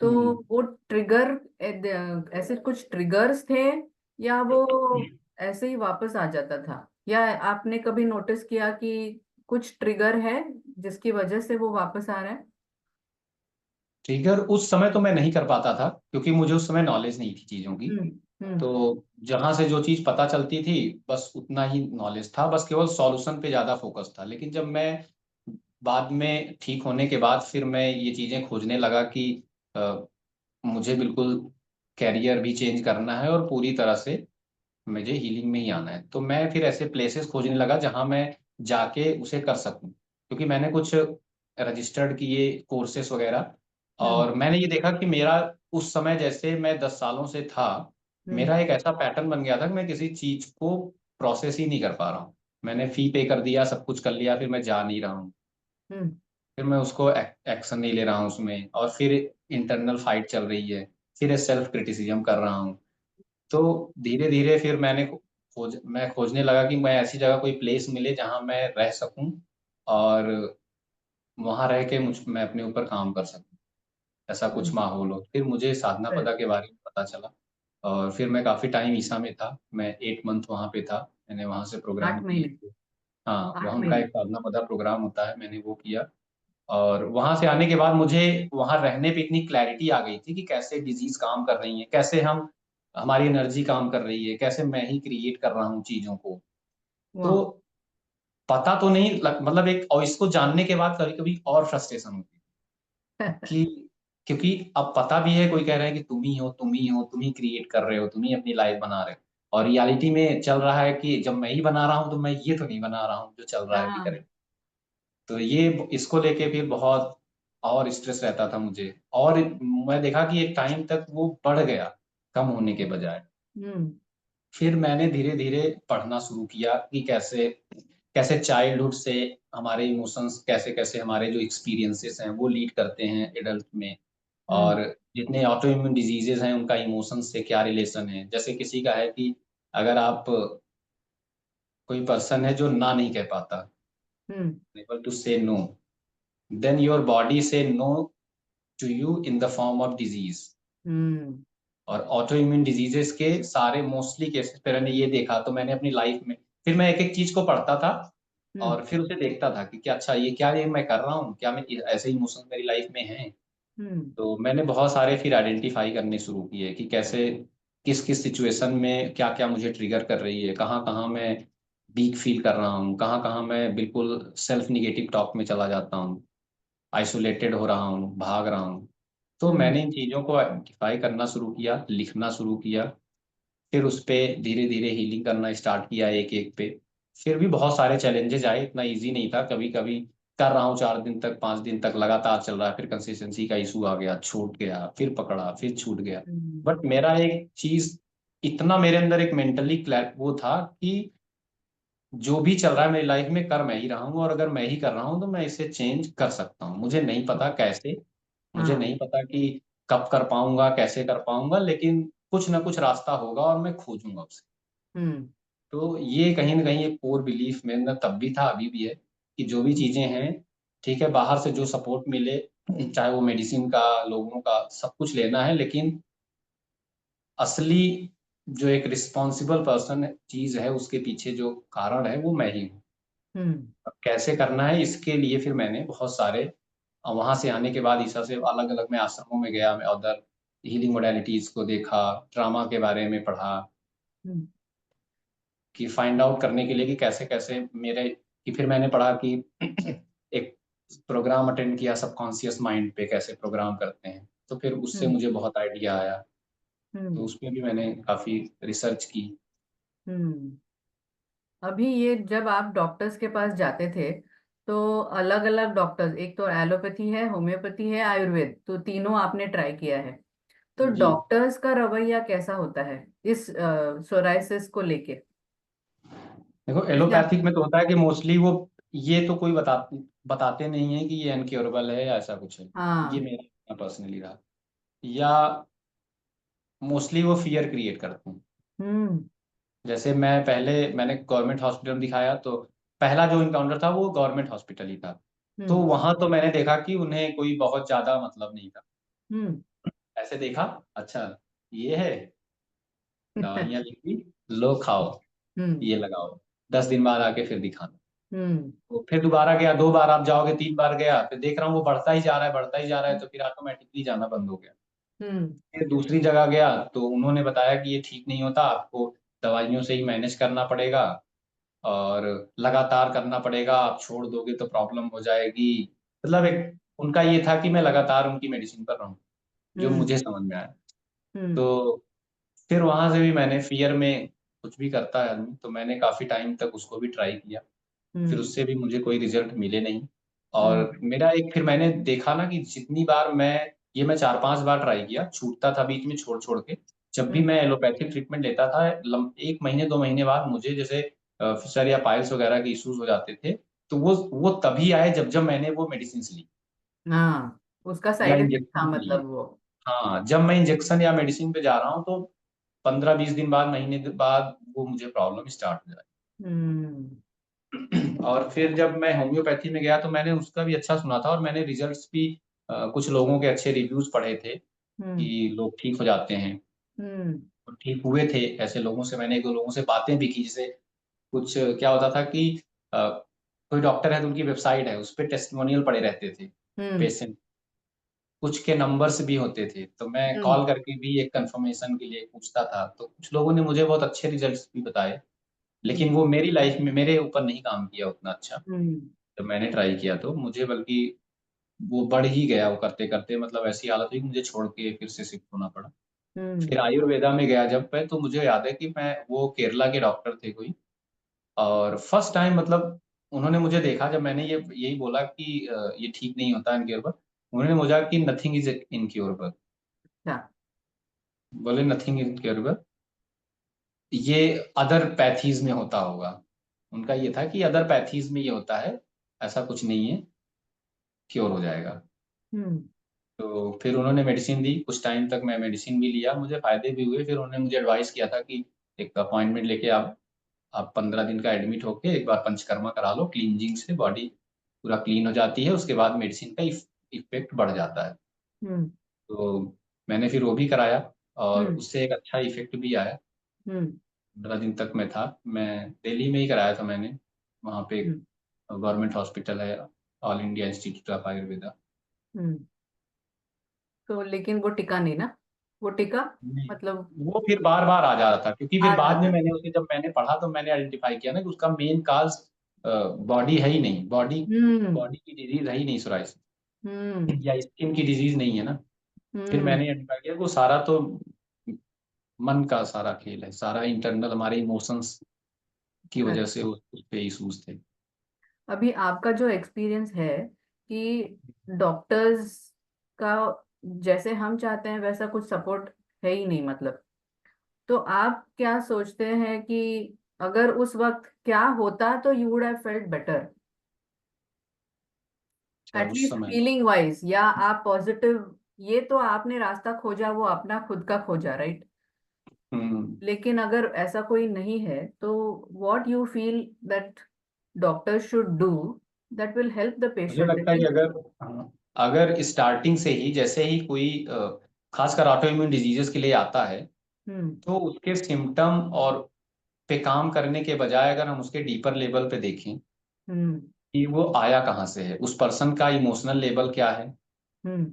तो हम्म। वो ट्रिगर, ऐसे कुछ ट्रिगर्स थे, या वो ऐसे ही वापस आ जाता था, या आपने कभी नोटिस किया कि कुछ ट्रिगर है जिसकी वजह से वो वापस आ रहा है? ट्रिगर उस समय तो मैं नहीं कर पाता था, क्योंकि मुझे उस समय नॉलेज नहीं थी चीजों की। हम्म। हम्म। तो जहां से जो चीज पता चलती थी, बस उतना ही नॉलेज था, बस केवल सॉल्यूशन पे ज्यादा फोकस था। लेकिन जब मैं बाद में ठीक होने के बाद फिर मैं ये चीजें खोजने लगा कि अ, मुझे बिल्कुल कैरियर भी चेंज करना है और पूरी तरह से मुझे हीलिंग में ही आना है, तो मैं फिर ऐसे प्लेसेस खोजने लगा जहां मैं जाके उसे कर सकूं। क्योंकि मैंने कुछ रजिस्टर्ड किए कोर्सेस वगैरह, हम्म। और मैंने ये देखा कि मेरा उस समय, जैसे मैं 10 सालों से था, हम्म। मेरा एक ऐसा पैटर्न बन गया था कि मैं किसी चीज को प्रोसेस ही नहीं कर पा रहा हूँ। मैंने फी पे कर दिया, सब कुछ कर लिया, फिर मैं जा नहीं रहा हूँ, हम्म। फिर मैं उसको एक्शन नहीं ले रहा हूँ उसमें, और फिर इंटरनल फाइट चल रही है, फिर सेल्फ क्रिटिसिज्म कर रहा हूँ। तो धीरे धीरे फिर मैं खोजने लगा कि मैं ऐसी जगह कोई प्लेस मिले जहाँ मैं रह सकूं, और वहां रह के मैं अपने ऊपर काम कर सकूं, ऐसा कुछ हम्म। माहौल हो। फिर मुझे साधना पदा के बारे में पता चला, और फिर मैं काफी टाइम ईसा में था, मैं 8 मंथ वहाँ पे था, मैंने वहाँ से प्रोग्राम आठ किए महीने थे। हाँ, आठ वहाँ उनका महीने एक साधना पदा प्रोग्राम होता है, मैंने वो किया। और वहां से आने के बाद मुझे वहां रहने पे इतनी क्लैरिटी आ गई थी कि कैसे डिजीज काम कर रही है, कैसे हमारी एनर्जी काम कर रही है, कैसे मैं ही क्रिएट कर रहा हूँ चीजों को। तो वाह। पता तो नहीं मतलब एक, और इसको जानने के बाद कभी कभी और फ्रस्ट्रेशन होती है कि, क्योंकि अब पता भी है, कोई कह रहा है कि तुम ही हो, तुम ही हो, तुम ही क्रिएट कर रहे हो, तुम ही अपनी लाइफ बना रहे हो, और रियलिटी में चल रहा है कि जब मैं ही बना रहा हूँ, तो मैं ये तो नहीं बना रहा हूँ जो चल रहा है अभी हाँ। करेक्ट। तो ये, इसको लेके फिर बहुत और स्ट्रेस रहता था मुझे, और मैं देखा कि एक टाइम तक वो बढ़ गया कम होने के बजाय। हम्म। फिर मैंने धीरे धीरे पढ़ना शुरू किया कि कैसे कैसे चाइल्डहुड से हमारे इमोशंस, कैसे कैसे हमारे जो एक्सपीरियंसेस हैं वो लीड करते हैं एडल्ट में, हम्म। और जितने ऑटो इम्यून डिजीजेज हैं उनका इमोशंस से क्या रिलेशन है। जैसे किसी का है कि अगर आप, कोई पर्सन है जो ना नहीं कह पाता, हम्म। able to say no, then your body say no to you in the form of disease। हम्म। और ऑटो इम्यून डिजीजेस के सारे मोस्टली केसेस पे मैंने ये देखा, तो मैंने अपनी लाइफ में, फिर मैं एक एक चीज को पढ़ता था, हम्म। और फिर उसे देखता था कि क्या, अच्छा ये क्या, ये मैं कर रहा हूँ क्या, मैं ऐसे इमोशंस मेरी लाइफ में हैं। हम्म। तो मैंने बहुत सारे फिर आइडेंटिफाई करने शुरू किए कि कैसे किस किस सिचुएशन में क्या क्या मुझे ट्रिगर कर रही है, कहाँ कहाँ मैं वीक फील कर रहा हूँ, कहाँ कहाँ मैं बिल्कुल सेल्फ निगेटिव टॉक में चला जाता हूँ, आइसोलेटेड हो रहा हूँ, भाग रहा हूँ। तो हम्म मैंने इन चीज़ों को आइडेंटिफाई करना शुरू किया, लिखना शुरू किया। फिर उस पे धीरे धीरे हीलिंग करना स्टार्ट किया एक एक पे। फिर भी बहुत सारे चैलेंजेस आए, इतना इजी नहीं था। कभी कभी कर रहा हूँ 4 दिन तक, 5 दिन तक लगातार चल रहा है, फिर कंसिस्टेंसी का इशू आ गया, छूट गया, फिर पकड़ा, फिर छूट गया। हम्म बट मेरा एक चीज, इतना मेरे अंदर एक मेंटली वो था कि जो भी चल रहा है मेरी लाइफ में कर मैं ही रहा हूँ, और अगर मैं ही कर रहा हूँ तो मैं इसे चेंज कर सकता हूँ। मुझे नहीं पता कैसे, मुझे हाँ नहीं पता कि कब कर पाऊंगा, कैसे कर पाऊंगा, लेकिन कुछ ना कुछ रास्ता होगा और मैं खोजूंगा उसे। हम्म तो ये कहीं ना कहीं एक कोर बिलीफ मेरे अंदर तब भी था, अभी भी है, कि जो भी चीजें हैं, ठीक है, बाहर से जो सपोर्ट मिले, चाहे वो मेडिसिन का, लोगों का, सब कुछ लेना है, लेकिन असली जो एक रिस्पॉन्सिबल पर्सन चीज है, उसके पीछे जो कारण है वो मैं ही हूँ। हम्म अब कैसे करना है इसके लिए फिर मैंने बहुत सारे, वहां से आने के बाद ईसा से अलग अलग मैं आश्रमों में गया, मैं अदर हीलिंग मोडेलिटीज को देखा, ड्रामा के बारे में पढ़ा, हम्म कि फाइंड आउट करने के लिए कि कैसे कैसे मेरे, कि फिर मैंने पढ़ा कि एक प्रोग्राम अटेंड किया सबकॉन्शियस माइंड पे, कैसे प्रोग्राम करते हैं, तो फिर उससे हम्म मुझे बहुत आइडिया आया। तो हम्म उसमें भी मैंने काफी रिसर्च की। हम्म। अभी ये जब आप डॉक्टर्स के पास जाते थे तो अलग अलग डॉक्टर्स, एक तो एलोपैथी है, होम्योपैथी है, आयुर्वेद, तो तीनों आपने ट्राई किया है। तो जी, डॉक्टर्स का रवैया कैसा होता है इस सोराइसिस को लेके? देखो जैसे आप। एलोपैथिक में तो होता है कि मोस्टली वो, ये तो कोई बताते नहीं है कि ये अनक्योरेबल है या ऐसा कुछ है। ये हाँ। मेरा पर्सनली रहा, या मोस्टली वो फियर क्रिएट करते हैं। हम्म जैसे मैंने गवर्नमेंट हॉस्पिटल में दिखाया, तो पहला जो इनकाउंटर था वो गवर्नमेंट हॉस्पिटल ही था। तो हम्म वहां तो मैंने देखा कि उन्हें कोई बहुत ज्यादा मतलब नहीं था। हम्म ऐसे देखा, अच्छा ये है, दवाइयाँ लिखी, लो खाओ, हम्म ये लगाओ, 10 दिन बाद आके फिर दिखाना। हम्म तो फिर दोबारा गया, 2 बार आप जाओगे, 3 बार गया, फिर देख रहा हूँ वो बढ़ता ही जा रहा है, बढ़ता ही जा रहा है, तो फिर ऑटोमेटिकली जाना बंद हो गया। हम्म फिर दूसरी जगह गया तो उन्होंने बताया कि ये ठीक नहीं होता, आपको दवाइयों से ही मैनेज करना पड़ेगा, और लगातार करना पड़ेगा, आप छोड़ दोगे तो प्रॉब्लम हो जाएगी। मतलब एक उनका ये था कि मैं लगातार उनकी मेडिसिन पर रहूं, जो हम्म मुझे समझ में आया। हम्म तो फिर वहां से भी मैंने, फियर में कुछ भी करता है आदमी, तो मैंने काफी टाइम तक उसको भी ट्राई किया। फिर हम्म उससे भी मुझे कोई रिजल्ट मिले नहीं। हम्म और मेरा एक, फिर मैंने देखा ना कि जितनी बार मैं, ये मैं 4-5 बार ट्राई किया, छूटता था बीच में छोड़ छोड़ के। जब भी हम्म मैं एलोपैथिक ट्रीटमेंट लेता था, 1 महीने 2 महीने बाद मुझे जैसे फिशर या पाइल्स वगैरह के इश्यूज हो जाते थे, तो वो तभी आए जब जब मैंने वो मेडिसिन ली हाँ, उसका या साइड इफेक्ट था इंजेक्शन लिए। मतलब वो। हाँ, जब मैं इंजेक्शन या मेडिसिन पे जा रहा हूँ तो 15-20 दिन बाद, महीने बाद वो मुझे प्रॉब्लम स्टार्ट हो हम्म जाए। और फिर जब मैं होम्योपैथी में गया तो मैंने उसका भी अच्छा सुना था, और मैंने रिजल्ट्स भी, कुछ लोगों के अच्छे रिव्यूज पढ़े थे हम्म कि लोग ठीक हो जाते हैं, हम्म और ठीक हुए थे। ऐसे लोगों से मैंने 1-2 लोगों से बातें भी की, जैसे कुछ क्या होता था कि अ, कोई डॉक्टर है तो उनकी वेबसाइट है, उस पर टेस्टिमोनियल पड़े रहते थे हम्म पेशेंट, कुछ के नंबर्स भी होते थे, तो मैं हम्म कॉल करके भी एक कंफर्मेशन के लिए पूछता था। तो कुछ लोगों ने मुझे बहुत अच्छे रिजल्ट्स भी बताए, हम्म लेकिन वो मेरी लाइफ में मेरे ऊपर नहीं काम किया उतना अच्छा। हम्म जब मैंने ट्राई किया तो मुझे बल्कि वो बढ़ ही गया, वो करते करते मतलब ऐसी हालत हुई कि मुझे छोड़ के फिर से शिफ्ट होना पड़ा। हम्म फिर आयुर्वेदा में गया जब मैं, तो मुझे याद है कि मैं, वो केरला के डॉक्टर थे कोई, और फर्स्ट टाइम मतलब उन्होंने मुझे देखा जब मैंने ये यही बोला कि ये ठीक नहीं होता इनक्योरेबल। उन्होंने मुझे कि नथिंग इज इनक्योरेबल, अच्छा। बोले नथिंग इनक्योरेबल, ये अदर पैथीज में होता होगा। उनका ये था कि अदर पैथीज में ये होता है, ऐसा कुछ नहीं है, क्योर हो जाएगा। हम्म तो फिर उन्होंने मेडिसिन दी, कुछ टाइम तक मैं मेडिसिन भी लिया, मुझे फायदे भी हुए। फिर उन्होंने मुझे एडवाइस किया था कि एक अपॉइंटमेंट लेके आप 15 दिन का एडमिट होके एक बार पंचकर्मा करा लो, क्लींजिंग से बॉडी पूरा क्लीन हो जाती है, उसके बाद मेडिसिन का इफेक्ट बढ़ जाता है। हम्म तो मैंने फिर वो भी कराया, और हम्म उससे एक अच्छा इफेक्ट भी आया। हम्म 15 दिन तक मैं था, मैं दिल्ली में ही कराया था मैंने, वहाँ पे हम्म गवर्नमेंट हॉस्पिटल है, all India institute of Ayurveda. Hmm. तो लेकिन वो टिका नहीं ना? वो टिका, नहीं, मतलब वो फिर बार बार आ जा रहा था, क्योंकि आ फिर बाद में जाता था। मैंने उसे, जब मैंने पढ़ा तो मैंने आइडेंटिफाई किया ना कि उसका मेन काज बॉडी है ही नहीं, बॉडी हम्म। बॉडी की डिजीज है ही नहीं सोराइसिस, हम्म। या स्किन की डिजीज नहीं है ना। फिर हम्म। मैंने आइडेंटिफाई किया कि वो सारा तो मन का सारा खेल है, सारा इंटरनल हमारे इमोशंस की वजह करेक्ट। से उस पे इशूज थे। अभी आपका जो एक्सपीरियंस है कि डॉक्टर्स का जैसे हम चाहते हैं वैसा कुछ सपोर्ट है ही नहीं, मतलब, तो आप क्या सोचते हैं कि अगर उस वक्त क्या होता तो you would have felt better, अच्छा, उस एटलीस्ट समय। फीलिंग वाइज, या आप पॉजिटिव, ये तो आपने रास्ता खोजा, वो अपना खुद का खोजा, राइट? हम्म। लेकिन अगर ऐसा कोई नहीं है तो what you feel that doctor should do that will help the मुझे पेशेंट लगता है कि एटलीस्ट। अगर, हाँ, अगर स्टार्टिंग से ही जैसे ही कोई खासकर ऑटो इम्यून डिजीजेस के लिए आता है, हम्म। तो उसके सिम्टम और पे काम करने के बजाय अगर हम उसके डीपर लेवल पे देखें हम्म। कि वो आया कहाँ से है, उस पर्सन का इमोशनल लेवल क्या है, हम्म।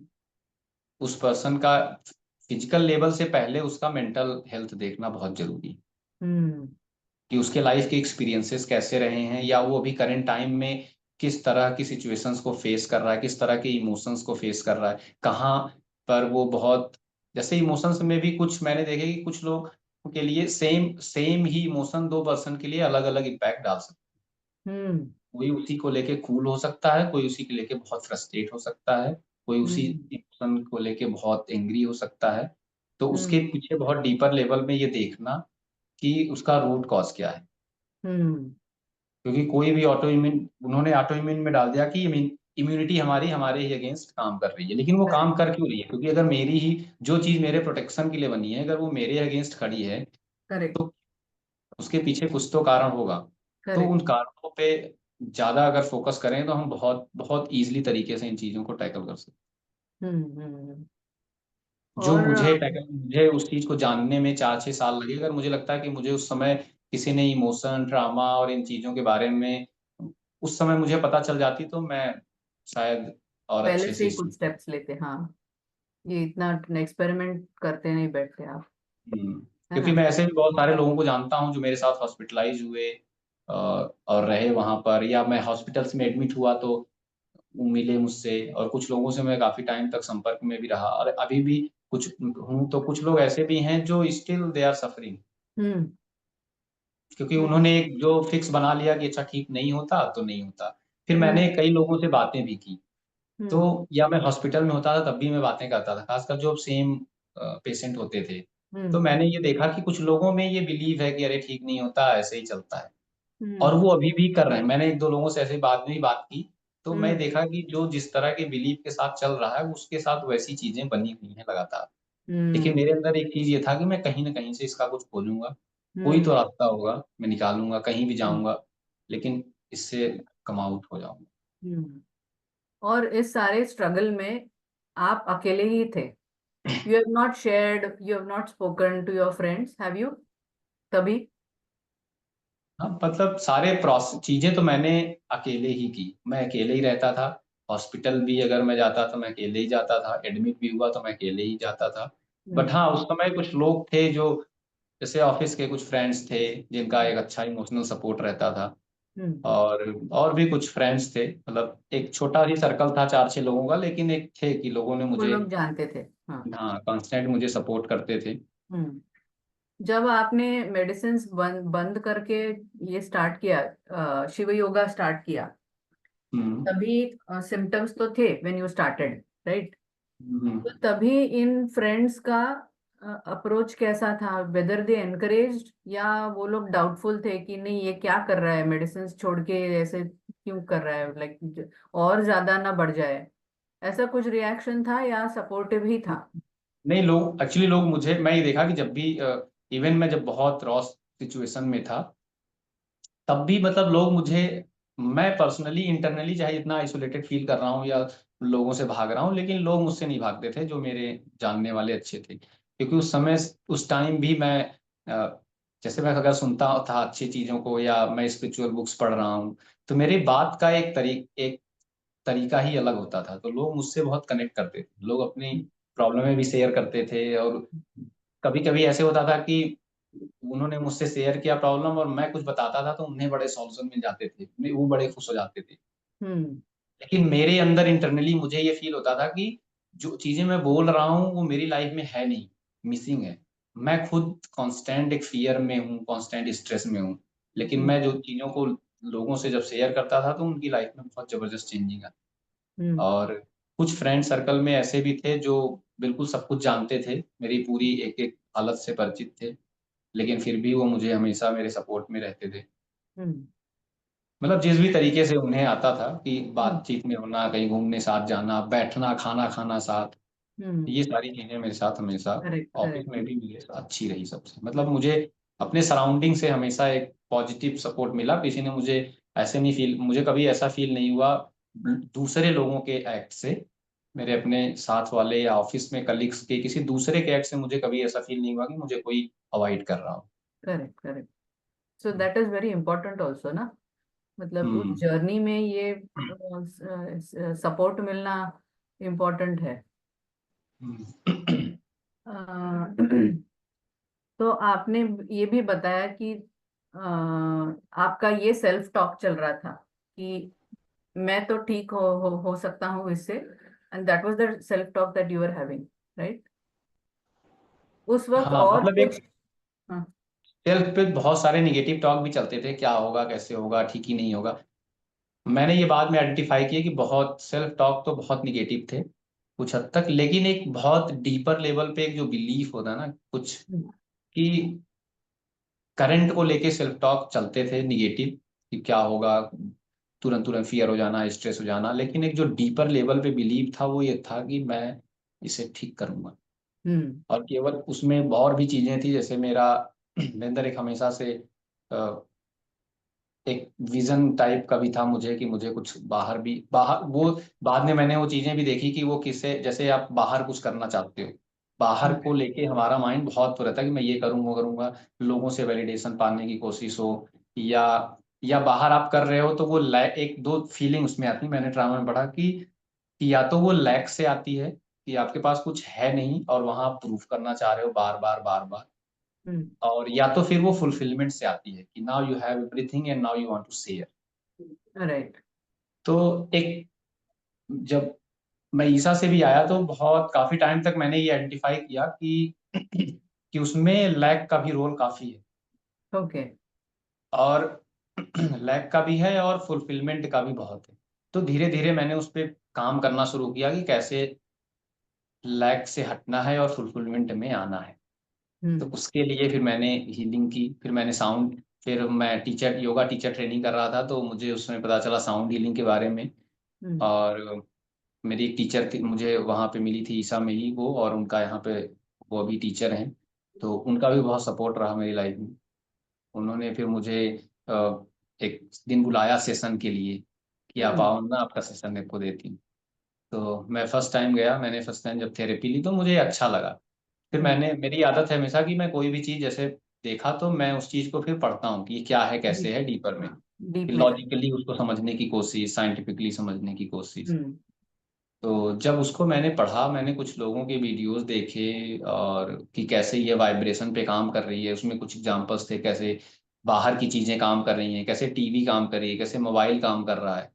उस पर्सन का फिजिकल लेवल से पहले उसका मेंटल हेल्थ देखना बहुत जरूरी है। हम्म। कि उसके लाइफ के एक्सपीरियंसेस कैसे रहे हैं, या वो अभी करंट टाइम में किस तरह की सिचुएशंस को फेस कर रहा है, किस तरह के इमोशंस को फेस कर रहा है, कहाँ पर वो बहुत, जैसे इमोशंस में भी कुछ मैंने देखे कि कुछ लोग के लिए सेम सेम ही इमोशन दो पर्सन के लिए अलग अलग इम्पैक्ट डाल सकते हम्म। हैं। कोई उसी को लेके कूल हो सकता है, कोई उसी को लेके बहुत फ्रस्ट्रेट हो सकता है, कोई उसी हम्म। इमोशन को लेके बहुत एंग्री हो सकता है। तो उसके हम्म। पीछे बहुत डीपर लेवल में ये देखना कि उसका रूट कॉज क्या है। हम्म। क्योंकि कोई भी ऑटो इम्यून, उन्होंने ऑटो इम्यून में डाल दिया कि इम्यूनिटी हमारी हमारे ही अगेंस्ट काम कर रही है, लेकिन वो काम करेक्ट। कर क्यों रही है? क्योंकि अगर मेरी ही जो चीज मेरे प्रोटेक्शन के लिए बनी है, अगर वो मेरे अगेंस्ट खड़ी है, करेक्ट। तो उसके पीछे कुछ तो कारण होगा। तो करेक्ट। उन कारणों पे ज्यादा अगर फोकस करें तो हम बहुत बहुत इजीली तरीके से इन चीजों को टैकल कर सकते हम्म। हैं। जो और मुझे उस चीज को जानने में 4-6 साल लगे, अगर मुझे लगता है कि मुझे उस समय किसी ने इमोशन, ड्रामा और इन चीजों के बारे में उस समय मुझे पता चल जाती, तो मैं शायद और पहले अच्छे से से ही कुछ इस। स्टेप्स लेते, हाँ, ये इतना एक्सपेरिमेंट करते नहीं बैठते आप, हम्म। है क्योंकि ना? मैं ऐसे भी बहुत सारे लोगों को जानता हूँ जो मेरे साथ हॉस्पिटलाइज हुए और रहे वहां पर, या मैं हॉस्पिटल्स में एडमिट हुआ तो वो मिले मुझसे, और कुछ लोगों से मैं काफी टाइम तक संपर्क में भी रहा, और अभी भी कुछ हूँ। तो कुछ लोग ऐसे भी हैं जो स्टिल दे आर सफरिंग, हम्म। क्योंकि हम्म। उन्होंने एक जो फिक्स बना लिया कि अच्छा ठीक नहीं होता तो नहीं होता। फिर मैंने हम्म। कई लोगों से बातें भी की, तो हम्म। या मैं हॉस्पिटल में होता था तब भी मैं बातें करता था, खासकर जो सेम पेशेंट होते थे। तो हम्म। मैंने ये देखा कि कुछ लोगों में ये बिलीव है कि अरे ठीक नहीं होता, ऐसे ही चलता है, और हम्म। वो अभी भी कर रहे हैं। मैंने एक दो लोगों से ऐसे बाद में ही बात की, तो मैं हम्म। देखा कि जो जिस तरह के बिलीव के साथ चल रहा है उसके साथ वैसी चीजें बनी हुई हैं लगातार। लेकिन हम्म। मेरे अंदर एक चीज ये था कि मैं कहीं ना कहीं से इसका कुछ खोलूंगा, कोई तो हम्म। रास्ता होगा, मैं निकालूंगा, कहीं भी हम्म। जाऊंगा, लेकिन इससे कम आउट हो जाऊंगा। हम्म। और इस सारे स्ट्रगल में आप अकेले ही थे? You have not shared, you have not spoken to your friends, have you, तभी? हाँ, मतलब सारे प्रोसेस चीजें तो मैंने अकेले ही की, मैं अकेले ही रहता था। हॉस्पिटल भी अगर मैं जाता तो मैं अकेले ही जाता था, एडमिट भी हुआ तो मैं अकेले ही जाता था। बट हम्म। हाँ, उस समय कुछ लोग थे जो, जैसे ऑफिस के कुछ फ्रेंड्स थे जिनका हम्म। एक अच्छा इमोशनल सपोर्ट रहता था, हम्म। और भी कुछ फ्रेंड्स थे, मतलब एक छोटा ही सर्कल था 4-6 लोगों का, लेकिन एक थे कि लोगों ने वो मुझे, लोग जानते थे, हाँ। हाँ, कांस्टेंट मुझे सपोर्ट करते थे। हम्म। जब आपने मेडिसिन बंद बंद करके ये स्टार्ट किया, शिव योगा स्टार्ट किया, हम्म। तभी सिम्टम्स तो थे व्हेन यू स्टार्टेड, राइट? तो हम्म। तभी इन फ्रेंड्स का अप्रोच कैसा था? वेदर दे एनकरेज्ड, या वो लोग डाउटफुल थे कि नहीं ये क्या कर रहा है, मेडिसिन छोड़ के ऐसे क्यों कर रहा है, लाइक और ज्यादा ना बढ़ जाए, ऐसा कुछ रिएक्शन था या सपोर्टिव ही था? नहीं, लोग एक्चुअली, लोग मुझे, मैं ये देखा कि जब भी इवन मैं जब बहुत रॉ सिचुएशन में था, तब भी मतलब लोग मुझे, मैं पर्सनली इंटरनली चाहे जितना आइसोलेटेड फील कर रहा हूँ या लोगों से भाग रहा हूँ, लेकिन लोग मुझसे नहीं भागते थे जो मेरे जानने वाले अच्छे थे। क्योंकि उस समय, उस टाइम भी मैं जैसे मैं अगर सुनता था अच्छी चीजों को, या मैं स्पिरिचुअल बुक्स पढ़ रहा हूँ, तो मेरी बात का एक तरीका ही अलग होता था, तो लोग मुझसे बहुत कनेक्ट करते थे। लोग अपनी प्रॉब्लमें भी शेयर करते थे। और कभी कभी ऐसे होता था कि उन्होंने मुझसे शेयर किया प्रॉब्लम और मैं कुछ बताता था तो उन्हें बड़े सॉल्यूशन मिल जाते थे, वो बड़े खुश हो जाते थे। हम्म लेकिन मेरे अंदर इंटरनली मुझे ये फील होता था कि जो चीजें मैं बोल रहा हूँ वो मेरी लाइफ में है नहीं, मिसिंग है। मैं खुद कांस्टेंट एक फियर में हूँ, कांस्टेंट स्ट्रेस में हूँ। लेकिन हम्म मैं जो चीजों को लोगों से जब शेयर करता था तो उनकी लाइफ में बहुत जबरदस्त चेंजिंग आई। हम्म और कुछ फ्रेंड सर्कल में ऐसे भी थे जो बिल्कुल सब कुछ जानते थे, मेरी पूरी एक एक हालत से परिचित थे, लेकिन फिर भी वो मुझे हमेशा मेरे सपोर्ट में रहते थे। हम्म मतलब जिस भी तरीके से उन्हें आता था कि हम्म बातचीत में होना, कहीं घूमने साथ जाना, बैठना, खाना खाना साथ, हम्म। ये सारी चीजें मेरे साथ हमेशा करेक्ट ऑफिस करेक्ट। में भी मेरे साथ अच्छी रही सबसे। मतलब मुझे अपने सराउंडिंग से हमेशा एक पॉजिटिव सपोर्ट मिला। किसी ने मुझे ऐसे नहीं फील, मुझे कभी ऐसा फील नहीं हुआ दूसरे लोगों के एक्ट से, मेरे अपने साथ वाले या ऑफिस में कलीग्स के किसी दूसरे के एक्ट से मुझे कभी ऐसा फील नहीं हुआ कि मुझे कोई अवॉइड कर रहा हो। Correct correct. So that is very important also ना, मतलब उस हम्म। जर्नी में ये सपोर्ट मिलना इम्पोर्टेंट है। हम्म। अ, तो आपने ये भी बताया कि आपका ये सेल्फ टॉक चल रहा था कि मैं तो ठीक हो सकता हूँ इससे, and that was the self talk that you are having, right? उस वक्त हाँ और मतलब एक कुछ? हाँ। सेल्फ पे बहुत सारे निगेटिव टॉक भी चलते थे, क्या होगा, कैसे होगा, ठीक ही नहीं होगा। मैंने ये बाद में आइडेंटिफाई किया कि बहुत सेल्फ टॉक तो बहुत निगेटिव थे कुछ हद तक, लेकिन एक बहुत डीपर लेवल पे एक जो बिलीफ होता है ना कुछ, हम्म कि करंट को लेके सेल्फ टॉक चलते थे निगेटिव, कि क्या होगा, तुरंत तुरंत फियर हो जाना, स्ट्रेस हो जाना। लेकिन एक जो डीपर लेवल पे बिलीव था वो ये था कि मैं इसे ठीक करूंगा। हम्म और केवल उसमें और भी चीजें थी, जैसे मेरा मेरे अंदर एक हमेशा से एक विजन टाइप का भी था मुझे, कि मुझे कुछ बाहर भी, बाहर वो बाद में मैंने वो चीजें भी देखी कि वो किससे, जैसे आप बाहर कुछ करना चाहते हो, बाहर को लेके हमारा माइंड बहुत रहता है कि मैं ये करूंगा, वो करूंगा, लोगों से वैलिडेशन पाने की कोशिश हो, या या बाहर आप कर रहे हो तो वो एक दो फीलिंग उसमें आती है। मैंने ड्रामा में पढ़ा कि या तो वो लैक से आती है, कि आपके पास कुछ है नहीं और वहां आप प्रूफ करना चाह रहे हो बार बार बार बार, हम्म। और या तो फिर वो फुलफिलमेंट से आती है कि now you have everything and now you want to share. Right. तो एक, जब मैं ईसा से भी आया तो बहुत काफी टाइम तक मैंने ये आइडेंटिफाई किया कि कि उसमें लैक का भी रोल काफी है, ओके। और लैक का भी है और फुलफिलमेंट का भी बहुत है। तो धीरे धीरे मैंने उस पर काम करना शुरू किया कि कैसे लैक से हटना है और फुलफिलमेंट में आना है। तो हम्म उसके लिए फिर मैंने हीलिंग की, फिर मैंने साउंड, फिर मैं टीचर, योगा टीचर ट्रेनिंग कर रहा था तो मुझे उसमें पता चला साउंड हीलिंग के बारे में। हम्म और मेरी एक टीचर थी, मुझे वहाँ पे मिली थी ईसा में ही वो, और उनका यहाँ पे वो अभी टीचर हैं। तो उनका भी बहुत सपोर्ट रहा मेरी लाइफ में। उन्होंने फिर मुझे एक दिन बुलाया सेशन के लिए, कि आप हम्म आओ ना, आपका सेशन आपको देती हूँ। तो मैं फर्स्ट टाइम गया, मैंने फर्स्ट टाइम जब थेरेपी ली तो मुझे अच्छा लगा। फिर हम्म। मेरी आदत है हमेशा कि मैं कोई भी चीज़ जैसे देखा तो मैं उस चीज़ को फिर पढ़ता हूँ कि ये क्या है, कैसे डीप। है, डीपर में, हाँ, डीप फिर में जाए। लॉजिकली उसको समझने की कोशिश, साइंटिफिकली समझने की कोशिश। हम्म तो जब उसको मैंने पढ़ा, मैंने कुछ लोगों के वीडियोस देखे, और कि कैसे ये वाइब्रेशन पे काम कर रही है, उसमें कुछ एग्जांपल्स थे कैसे बाहर की चीजें काम कर रही हैं, कैसे टीवी काम कर रही है, कैसे मोबाइल काम कर रहा है,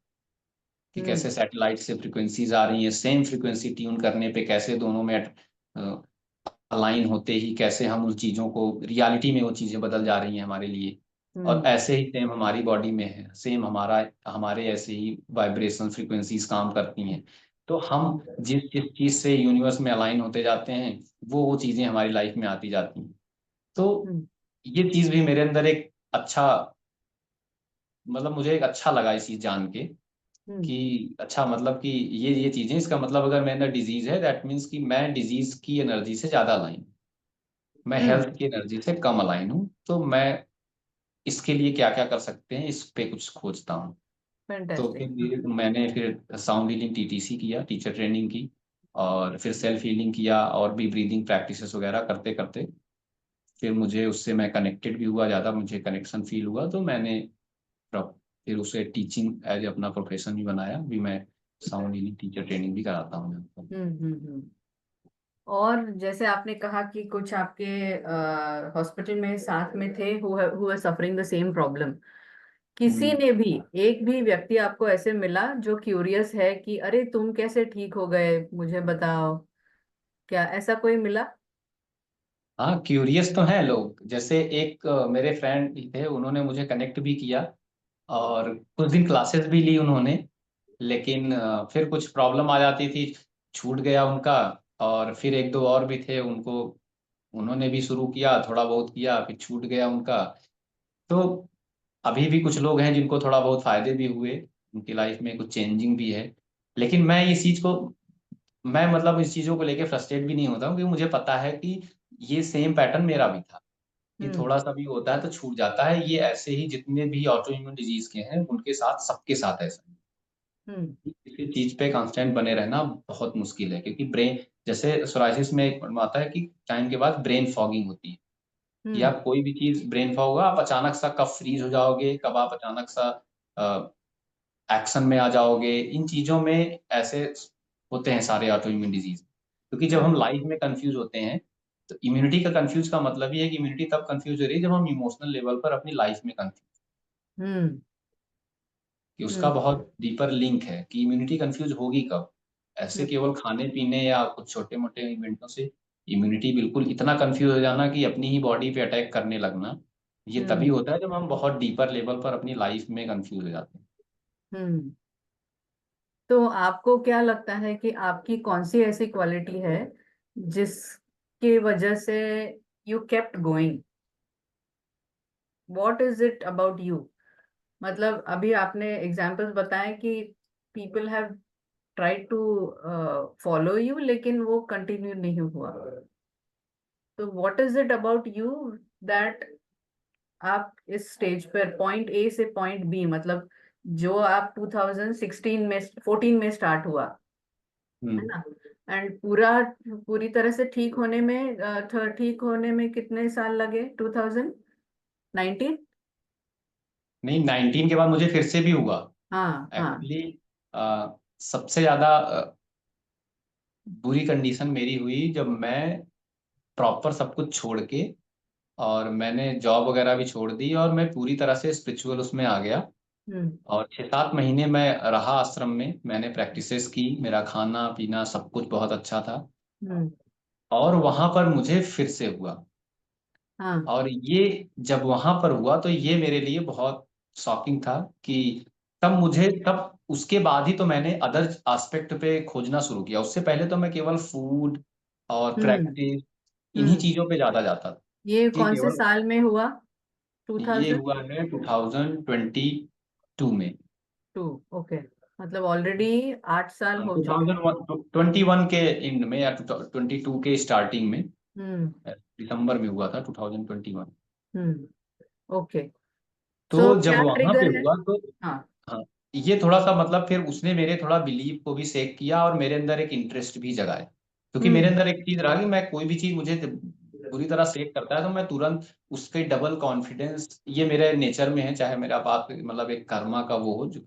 कि हम्म कैसे सैटेलाइट से फ्रिक्वेंसीज आ रही हैं, सेम फ्रिक्वेंसी ट्यून करने पे कैसे दोनों में अलाइन होते ही कैसे हम उन चीज़ों को, रियलिटी में वो चीज़ें बदल जा रही हैं हमारे लिए। और हम्म ऐसे ही सेम हमारी बॉडी में है, सेम हमारे ऐसे ही वाइब्रेशन फ्रिक्वेंसीज काम करती हैं। तो हम जिस जिस चीज़ से यूनिवर्स में अलाइन होते जाते हैं, वो चीज़ें हमारी लाइफ में आती जाती हैं। तो हम्म ये चीज़ भी मेरे अंदर एक अच्छा, मतलब मुझे एक अच्छा लगा इस चीज़ जान के, हम्म कि अच्छा मतलब कि ये चीज़ें, इसका मतलब अगर मेरे अंदर डिजीज है दैट मीन्स कि मैं डिजीज की एनर्जी से ज़्यादा अलाइन, मैं हम्म। हेल्थ की एनर्जी से कम अलाइन हूँ। तो मैं इसके लिए क्या क्या कर सकते हैं इस पे कुछ खोजता हूँ। तो फैंटास्टिक। फिर मैंने फिर साउंड हीलिंग टीटीसी किया, टीचर ट्रेनिंग की, और फिर सेल्फ हीलिंग किया, और भी ब्रीदिंग प्रैक्टिसेस वगैरह करते करते फिर मुझे उससे मैं कनेक्टेड भी हुआ, ज़्यादा मुझे कनेक्शन फील हुआ। तो मैंने फिर उसे टीचिंग एज अपना प्रोफेशन भी बनाया। भी मैं साउंड हीलिंग टीचर ट्रेनिंग भी कराता हूँ यहाँ पर। हम्म। और जैसे आपने कहा कि कुछ आपके हॉस्पिटल में साथ में थे who suffering the same problem, किसी हम्म। ने भी, एक भी व्यक्ति आपको ऐसे मिला जो क्यूरियस है कि अरे तुम कैसे ठीक हो गए, मुझे बताओ, क्या ऐसा कोई मिला? हाँ, क्यूरियस तो हैं लोग। जैसे एक मेरे फ्रेंड थे, उन्होंने मुझे कनेक्ट भी किया और कुछ दिन क्लासेस भी ली उन्होंने। लेकिन फिर कुछ प्रॉब्लम आ जाती थी, छूट गया उनका। और फिर एक दो और भी थे, उनको उन्होंने भी शुरू किया, थोड़ा बहुत किया, फिर छूट गया उनका। तो अभी भी कुछ लोग हैं जिनको थोड़ा बहुत फायदे भी हुए, उनकी लाइफ में कुछ चेंजिंग भी है। लेकिन मैं इस चीज को, मैं मतलब इस चीजों को लेके फ्रस्ट्रेट भी नहीं होता हूँ, क्योंकि मुझे पता है कि ये सेम पैटर्न मेरा भी था। ये हम्म। थोड़ा सा भी होता है तो छूट जाता है। ये ऐसे ही जितने भी ऑटो इम्यून डिजीज के हैं उनके साथ, सबके साथ ऐसा है। हम्म। किसी चीज पे कांस्टेंट बने रहना बहुत मुश्किल है, क्योंकि ब्रेन, जैसे सोराइसिस में एक आता है कि टाइम के बाद ब्रेन फॉगिंग होती है। कि हम्म। आप कोई भी चीज ब्रेन फॉग होगा, आप अचानक सा कब फ्रीज हो जाओगे, कब आप अचानक सा एक्शन में आ जाओगे, इन चीजों में ऐसे होते हैं सारे ऑटो इम्यून डिजीज। क्योंकि जब हम हम्म। लाइफ में कंफ्यूज होते हैं, तो इम्यूनिटी का कंफ्यूज का मतलब ये है कि इम्यूनिटी तब कंफ्यूज हो रही है जब हम इमोशनल लेवल पर अपनी लाइफ में कंफ्यूज, हम्म। कि उसका हम्म। बहुत डीपर लिंक है कि इम्यूनिटी कंफ्यूज होगी कब। ऐसे हम्म। केवल खाने पीने या कुछ छोटे मोटे इवेंटों से इम्यूनिटी बिल्कुल इतना कंफ्यूज हो जाना कि अपनी ही बॉडी पे अटैक करने लगना, ये तभी हम्म। होता है जब हम बहुत डीपर लेवल पर अपनी लाइफ में कंफ्यूज हो जाते हैं। हम्म। तो आपको क्या लगता है कि आपकी कौन सी ऐसी क्वालिटी है जिसकी वजह से you kept going? What is it about you? मतलब अभी आपने एग्जांपल्स बताए कि people have tried to follow you लेकिन वो कंटिन्यू नहीं हुआ। तो what is it about you that आप इस स्टेज पर पॉइंट ए से पॉइंट बी, मतलब जो आप 2016 में 14 में स्टार्ट हुआ है हम्म। ना, एंड पूरी तरह से ठीक होने में ठीक होने में कितने साल लगे? 2019? नहीं, 19 के बाद मुझे फिर से भी हुआ। हाँ हाँ। एक्चुअली सबसे ज्यादा बुरी कंडीशन मेरी हुई जब मैं प्रॉपर सब कुछ छोड़ के, और मैंने जॉब वगैरह भी छोड़ दी और मैं पूरी तरह से स्पिरिचुअल उसमें आ गया। हम्म। और 6-7 महीने मैं रहा आश्रम में, मैंने प्रैक्टिसेस की, मेरा खाना पीना सब कुछ बहुत अच्छा था। हम्म। और वहां पर मुझे फिर से हुआ। हाँ। और ये जब वहां पर हुआ तो ये मेरे लिए बहुत शॉकिंग था कि तब उसके बाद ही तो मैंने अदर एस्पेक्ट पे खोजना शुरू किया। उससे पहले तो मैं केवल फूड और हम्म। प्रैक्टिस, इन्हीं हम्म। चीजों पे ज्यादा जाता था। ये कि कौन से केवल साल में हुआ? ये 2002? हुआ है 2022 में। ओके, मतलब ऑलरेडी 8 साल हो टू चुके। थाउजेंड 21 के एंड में या 22 के स्टार्टिंग में, हम्म। दिसंबर में हुआ था 2021। हम्म। ओके। सो तो जब क्या वहां पे ट्रिगर है? हुआ तो, हाँ। हाँ, ये थोड़ा सा मतलब फिर उसने मेरे थोड़ा बिलीव को भी शेक किया और मेरे अंदर एक इंटरेस्ट भी जगाया। क्योंकि मेरे हम्म। अंदर एक चीज रहा कि मैं कोई भी चीज मुझे बुरी तरह शेक करता है तो मैं तुरंत उसके डबल कॉन्फिडेंस, ये मेरे नेचर में है, चाहे मेरा बात मतलब एक कर्मा का वो हो जो,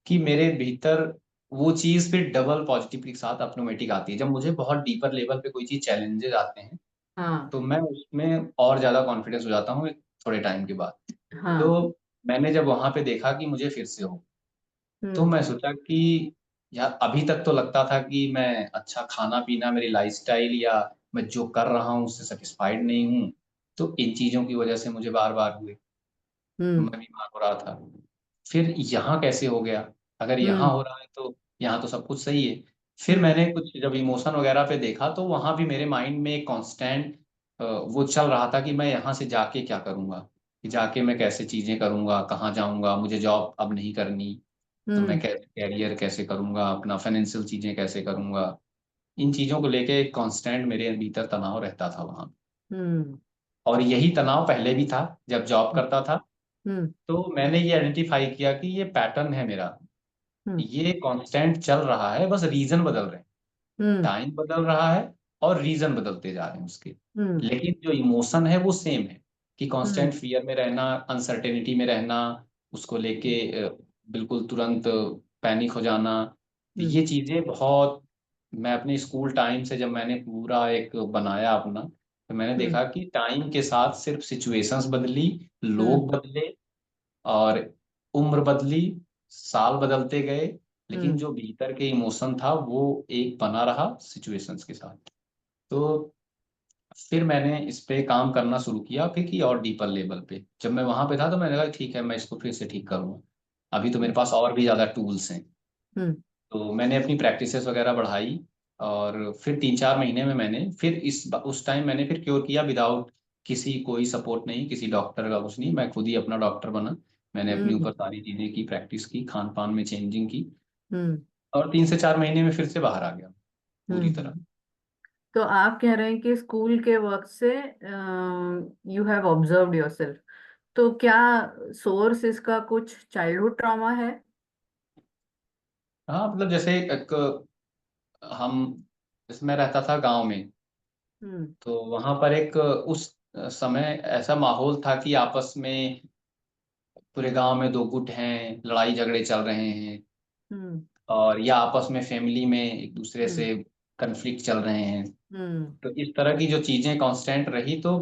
कि मेरे भीतर वो चीज फिर डबल पॉजिटिव के साथ ऑटोमेटिक आती है। जब मुझे बहुत डीपर लेवल पे कोई चीज चैलेंजेस आते हैं हाँ। तो मैं उसमें और ज्यादा कॉन्फिडेंस हो जाता हूँ एक थोड़े टाइम के बाद। हाँ। तो मैंने जब वहां पे देखा कि मुझे फिर से हो, तो हम्म। मैं सोचा कि यार अभी तक तो लगता था कि मैं अच्छा खाना पीना, मेरी लाइफस्टाइल या मैं जो कर रहा हूँ उससे सेटिस्फाइड नहीं हूँ, तो इन चीजों की वजह से मुझे बार बार हुए, हम्म। मैं बीमार हो रहा था। फिर यहाँ कैसे हो गया? अगर यहाँ हम्म। हो रहा है तो यहाँ तो सब कुछ सही है। फिर हम्म। मैंने कुछ जब इमोशन वगैरह पे देखा तो वहां भी मेरे माइंड में एक कांस्टेंट वो चल रहा था कि मैं यहाँ से जाके क्या करूंगा, कि जाके मैं कैसे चीजें करूंगा, कहाँ जाऊंगा, मुझे जॉब अब नहीं करनी, तो मैं हम्म। कैसे कैरियर कैसे करूंगा, अपना फाइनेंशियल चीजें कैसे करूंगा। इन चीजों को लेके एक कांस्टेंट मेरे भीतर तनाव रहता था वहां। हम्म। और यही तनाव पहले भी था जब जॉब करता था। हम्म। तो मैंने ये आइडेंटिफाई किया कि ये पैटर्न है मेरा, हम्म। ये कांस्टेंट चल रहा है, बस रीजन बदल रहे हैं। हम्म। टाइम बदल रहा है और रीजन बदलते जा रहे हैं उसके। हम्म। लेकिन जो इमोशन है वो सेम है, कि हम्म। कांस्टेंट फियर में रहना, अनसर्टेनिटी में रहना, उसको लेके बिल्कुल तुरंत पैनिक हो जाना। हम्म। ये चीजें बहुत मैं अपने स्कूल टाइम से जब मैंने पूरा एक बनाया अपना, तो मैंने हम्म देखा कि टाइम के साथ सिर्फ सिचुएशंस बदली, हम्म लोग बदले, और उम्र बदली, साल बदलते गए, लेकिन हम्म जो भीतर के इमोशन था वो एक बना रहा सिचुएशंस के साथ। तो फिर मैंने इस पे काम करना शुरू किया, फिर की और डीपर लेवल पे। जब मैं वहां पे था तो मैंने कहा ठीक है, मैं इसको फिर से ठीक करूंगा। अभी तो मेरे पास और भी ज्यादा टूल्स हैं। हम्म तो मैंने अपनी प्रैक्टिसेस वगैरह बढ़ाई, और फिर 3-4 महीने में मैंने फिर उस टाइम मैंने फिर क्योर किया विदाउट किसी कोई सपोर्ट नहीं, किसी डॉक्टर का कुछ नहीं, मैं खुद ही अपना डॉक्टर बना। मैंने अपने ऊपर हम्म सारी चीज़ें की, प्रैक्टिस की, खान पान में चेंजिंग की, हम्म और 3 से 4 महीने में फिर से बाहर आ गया पूरी तरह। हम्म। तो आप कह रहे हैं कि स्कूल के वक्त से यू हैव ऑब्जर्व्ड योरसेल्फ, तो क्या सोर्स इसका कुछ चाइल्डहुड ट्रॉमा है? हाँ, मतलब जैसे एक हम इसमें रहता था गांव में, हम्म तो वहां पर एक उस समय ऐसा माहौल था कि आपस में पूरे गांव में दो गुट हैं, लड़ाई झगड़े चल रहे हैं, हम्म और या आपस में फैमिली में एक दूसरे हम्म से कन्फ्लिक्ट चल रहे हैं। हम्म तो इस तरह की जो चीजें कांस्टेंट रही, तो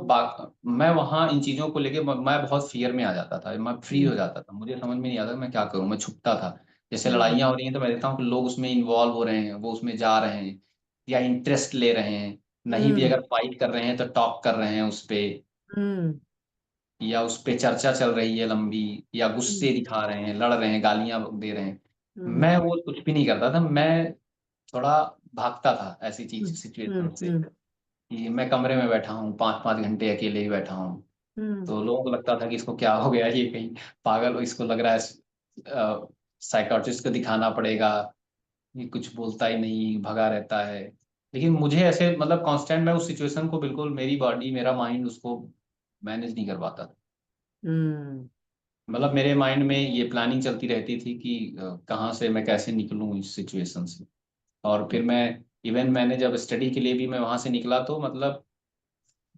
मैं वहाँ इन चीजों को लेके मैं बहुत फियर में आ जाता था, मैं फ्री हो हम्म जाता था, मुझे समझ में नहीं आता मैं क्या करूँ, मैं छुपता था। जैसे हम्म लड़ाइयाँ हो रही हैं तो मैं देखता हूँ कि लोग उसमें इन्वॉल्व हो रहे हैं, वो उसमें जा रहे हैं, या इंटरेस्ट ले रहे हैं, नहीं भी हम्म अगर फाइट कर रहे हैं तो टॉक कर रहे हैं उस पे, हम्म या उस पे चर्चा चल रही है लंबी, या हम्म गुस्से दिखा रहे हैं, लड़ रहे हैं, गालियां दे रहे हैं। हम्म मैं वो कुछ भी नहीं करता था, मैं थोड़ा भागता था ऐसी चीज हम्म सिचुएशन से, हम्म कि मैं कमरे में बैठा हूँ 5-5 घंटे अकेले ही बैठा हूँ। हम्म तो लोगों को लगता था कि इसको क्या हो गया, ये कहीं पागल, इसको लग रहा है साइकाट्रिस्ट को दिखाना पड़ेगा, ये कुछ बोलता ही नहीं, भगा रहता है। लेकिन मुझे ऐसे मतलब कांस्टेंट, मैं उस सिचुएशन को बिल्कुल, मेरी बॉडी मेरा माइंड उसको मैनेज नहीं कर पाता था। हम्म मतलब मेरे माइंड में ये प्लानिंग चलती रहती थी कि कहाँ से मैं कैसे निकलूँ इस सिचुएशन से। और फिर मैं इवन मैंने जब स्टडी के लिए भी मैं वहां से निकला, तो मतलब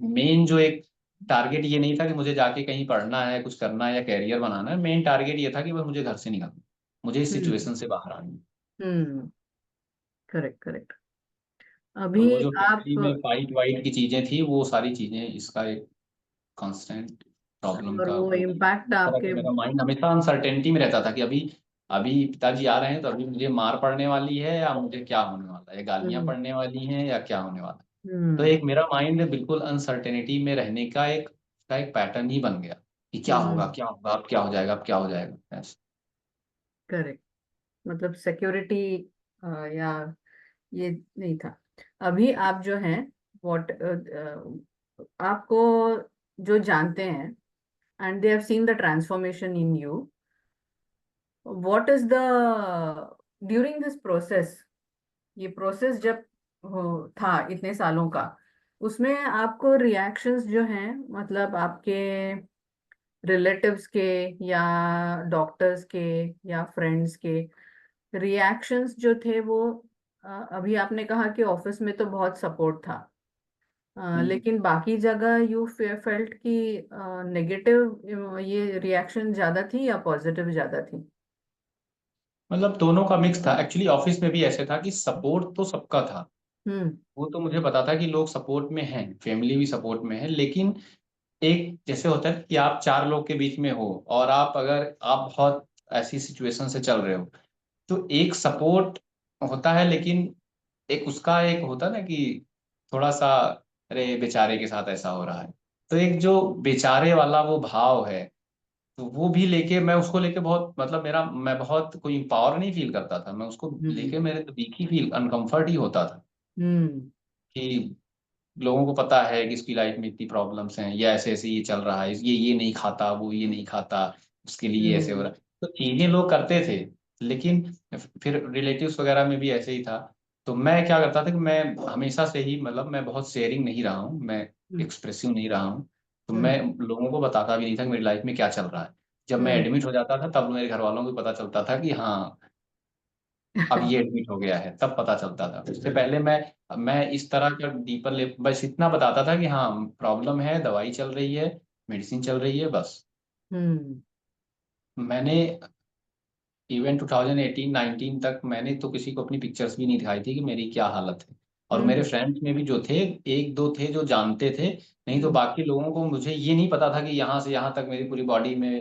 मेन जो एक टारगेट ये नहीं था कि मुझे जाके कहीं पढ़ना है, कुछ करना है या कैरियर बनाना है, मेन टारगेट ये था कि बस मुझे घर से निकलना, मुझे इस हम्म सिचुएशन से बाहर आना है। हम्म। Correct correct. तो अभी वो जो आप फैमिली में फाइट वाइट की चीजें थी, वो सारी चीजें इसका एक कांस्टेंट प्रॉब्लम और का वो वो थी। इम्पैक्ट इस तरह आपके। से मेरा माइंड हमेशा अनसर्टेनिटी में रहता था कि अभी अभी पिताजी आ रहे हैं तो अभी मुझे मार पड़ने वाली है, या मुझे क्या होने वाला है, या गालियां हम्म पड़ने वाली हैं, या क्या होने वाला है। तो हम्म एक मेरा माइंड बिल्कुल अनसर्टेनिटी में रहने का एक पैटर्न ही बन गया, कि क्या होगा, हम्म। क्या होगा, अब क्या हो जाएगा, अब क्या हो जाएगा, ऐसे। करेक्ट। मतलब सिक्योरिटी या ये नहीं था। अभी आप जो हैं व्हाट आपको जो जानते हैं and they have seen the transformation in you, what is the during this process, ये प्रोसेस जब था इतने सालों का, उसमें आपको रिएक्शंस जो हैं, मतलब आपके रिलेटिव्स के या डॉक्टर्स के या फ्रेंड्स के रिएक्शंस जो थे वो अभी आपने कहा कि ऑफिस में तो बहुत सपोर्ट था, हम्म। लेकिन बाकी जगह यू फेल्ट कि नेगेटिव ये रिएक्शन ज्यादा थी या पॉजिटिव ज्यादा थी? मतलब दोनों का मिक्स था एक्चुअली, ऑफिस में भी ऐसे था कि सपोर्ट तो सबका था। हम्म वो तो मुझे पता था कि लोग सपोर्ट में हैं, फैमिली भी सपोर्ट में है, लेकिन एक जैसे होता है कि आप 4 लोग के बीच में हो, और आप बहुत ऐसी सिचुएशन से चल रहे हो, तो एक सपोर्ट होता है, लेकिन एक उसका एक होता है ना कि थोड़ा सा, अरे बेचारे के साथ ऐसा हो रहा है, तो एक जो बेचारे वाला वो भाव है, तो वो भी लेके मैं उसको लेके बहुत, मतलब मेरा, मैं बहुत कोई पावर नहीं फील करता था, मैं उसको हम्म लेके मेरे तो वीक ही फील, अनकंफर्ट ही होता था, हम्म कि लोगों को पता है कि इसकी लाइफ में इतनी प्रॉब्लम्स हैं, या ऐसे ऐसे ये चल रहा है, ये नहीं खाता, वो ये नहीं खाता, उसके लिए ऐसे हो हम्म रहा है, तो चीजें लोग करते थे। लेकिन फिर रिलेटिव्स वगैरह में भी ऐसे ही था। तो मैं क्या करता था कि मैं हमेशा से ही, मतलब मैं बहुत शेयरिंग नहीं रहा हूँ, मैं हम्म एक्सप्रेसिव नहीं रहा हूँ, तो मैं हम्म लोगों को बताता भी नहीं था कि मेरी लाइफ में क्या चल रहा है। जब मैं हम्म एडमिट हो जाता था तब मेरे घर वालों को पता चलता था कि हाँ, अब ये एडमिट हो गया है, तब पता चलता था। उससे पहले मैं इस तरह का डीपर ले, बस इतना बताता था कि हाँ प्रॉब्लम है, दवाई चल रही है, मेडिसिन चल रही है, बस। हम्म मैंने इवन 2018-19 तक मैंने तो किसी को अपनी पिक्चर्स भी नहीं दिखाई थी कि मेरी क्या हालत है। और मेरे हम्म फ्रेंड्स में भी जो थे, एक दो थे जो जानते थे, नहीं तो हम्म बाकी लोगों को मुझे ये नहीं पता था कि यहाँ से यहाँ तक मेरी पूरी बॉडी में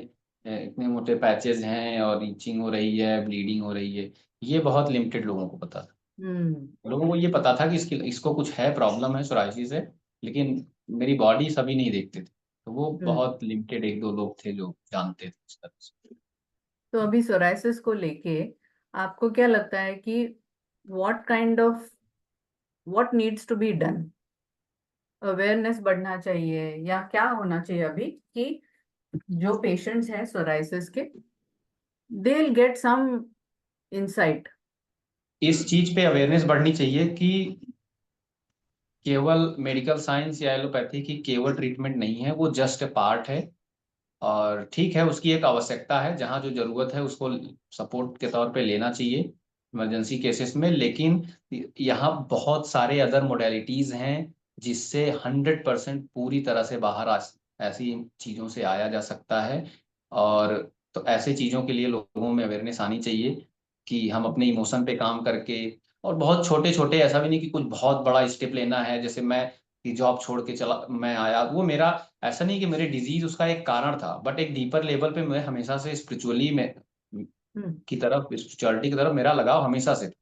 इतने मोटे पैचेस हैं और ईचिंग हो रही है, ब्लीडिंग हो रही है। ये बहुत लिमिटेड लोगों को पता था। हम्म लोगों को ये पता था कि इसको कुछ है, प्रॉब्लम है, सोराइसिस है, लेकिन मेरी बॉडी सभी नहीं देखते थे। तो वो हम्म। बहुत लिमिटेड एक दो लोग थे जो जानते थे इस तरह से। तो अभी सोराइसिस को लेके आपको क्या लगता है कि what kind of what needs to be done, awareness बढ़ना चाहिए या क्या होना चाहिए अभी कि जो पेशेंट्स हैं सोराइसिस के, they will get some insight. इस चीज पे अवेयरनेस बढ़नी चाहिए कि केवल मेडिकल साइंस या एलोपैथी की केवल ट्रीटमेंट नहीं है, वो जस्ट ए पार्ट है। और ठीक है, उसकी एक आवश्यकता है, जहाँ जो जरूरत है उसको सपोर्ट के तौर पे लेना चाहिए इमरजेंसी केसेस में। लेकिन यहाँ बहुत सारे अदर मोडेलिटीज हैं जिससे 100% पूरी तरह से बाहर ऐसी चीज़ों से आया जा सकता है। और तो ऐसे चीज़ों के लिए लोगों में अवेयरनेस आनी चाहिए कि हम अपने इमोशन पे काम करके, और बहुत छोटे छोटे, ऐसा भी नहीं कि कुछ बहुत बड़ा स्टेप लेना है। जैसे मैं कि जॉब छोड़ के चला मैं आया, वो मेरा ऐसा नहीं कि मेरे डिजीज उसका एक कारण था, बट एक डीपर लेवल पे मैं हमेशा से स्पिरिचुअली में हम्म की तरफ, स्पिरिचुअलिटी की तरफ मेरा लगाव हमेशा से था।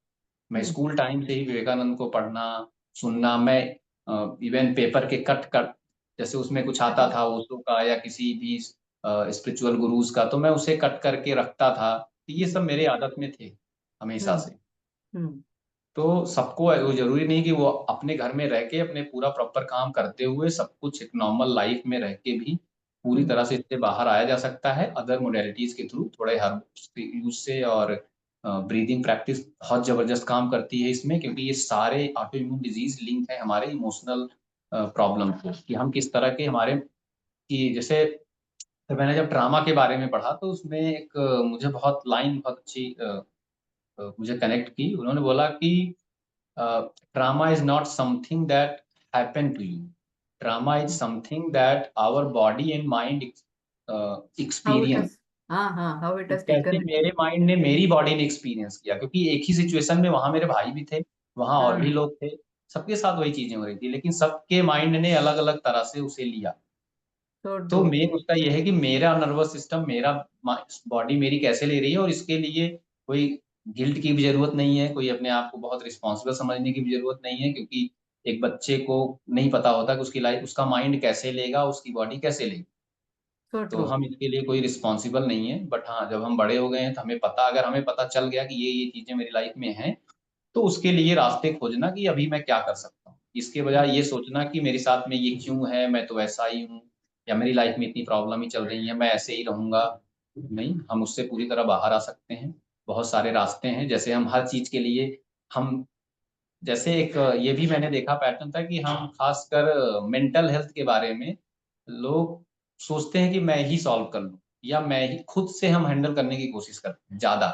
मैं हम्म स्कूल टाइम से ही विवेकानंद को पढ़ना, सुनना, मैं इवन पेपर के कट कट, जैसे उसमें कुछ आता था ओशो का या किसी भी स्पिरिचुअल गुरुज का, तो मैं उसे कट करके रखता था। तो ये सब मेरे आदत में थे हमेशा हम्म से। हम्म तो सबको वो जरूरी नहीं कि वो अपने घर में रह के अपने पूरा प्रॉपर काम करते हुए सब कुछ एक नॉर्मल लाइफ में रह के भी पूरी हम्म तरह से इससे बाहर आया जा सकता है अदर मोडेलिटीज के थ्रू, थोड़े हर्ब्स के यूज से। और ब्रीदिंग प्रैक्टिस बहुत जबरदस्त काम करती है इसमें, क्योंकि ये सारे ऑटो इम्यून डिजीज लिंक है हमारे इमोशनल प्रॉब्लम से, कि हम किस तरह के हमारे, कि जैसे तो मैंने जब ड्रामा के बारे में पढ़ा तो उसमें एक मुझे बहुत लाइन बहुत अच्छी मुझे कनेक्ट की। उन्होंने बोला कि trauma is not something that happened to you. Trauma is something that our body and mind how it experience. Is, हाँ हाँ, हाउ इट इज कैसे टेकन। मेरे माइंड ने, मेरी बॉडी ने एक्सपीरियंस किया, क्योंकि एक ही सिचुएशन में वहां मेरे भाई भी थे, वहां और भी हाँ, लोग थे, सबके साथ वही चीजें हो रही थी, लेकिन सबके माइंड ने अलग अलग तरह से उसे लिया। सो तो ट्रू। मेन उसका यह है कि मेरा नर्वस सिस्टम, मेरा बॉडी मेरी कैसे ले रही है, और इसके लिए कोई गिल्ट की भी जरूरत नहीं है, कोई अपने आप को बहुत रिस्पॉन्सिबल समझने की भी जरूरत नहीं है, क्योंकि एक बच्चे को नहीं पता होता कि उसकी लाइफ, उसका माइंड कैसे लेगा, उसकी बॉडी कैसे लेगी। सो तो ट्रू। हम इसके लिए कोई रिस्पॉन्सिबल नहीं है। बट हाँ, जब हम बड़े हो गए हैं तो हमें पता, अगर हमें पता चल गया कि ये चीजें मेरी लाइफ में हैं, तो उसके लिए रास्ते खोजना कि अभी मैं क्या कर सकता हूँ, इसके बजाय ये सोचना कि मेरे साथ में ये क्यों है, मैं तो ऐसा ही हूँ, या मेरी लाइफ में इतनी प्रॉब्लम ही चल रही है, मैं ऐसे ही रहूंगा। नहीं, हम उससे पूरी तरह बाहर आ सकते हैं। बहुत सारे रास्ते हैं, जैसे हम हर चीज के लिए, हम जैसे एक ये भी मैंने देखा पैटर्न था कि हम खासकर मेंटल हेल्थ के बारे में लोग सोचते हैं कि मैं ही सॉल्व कर लूं, या मैं ही खुद से हम हैंडल करने की कोशिश करते हैं ज्यादा।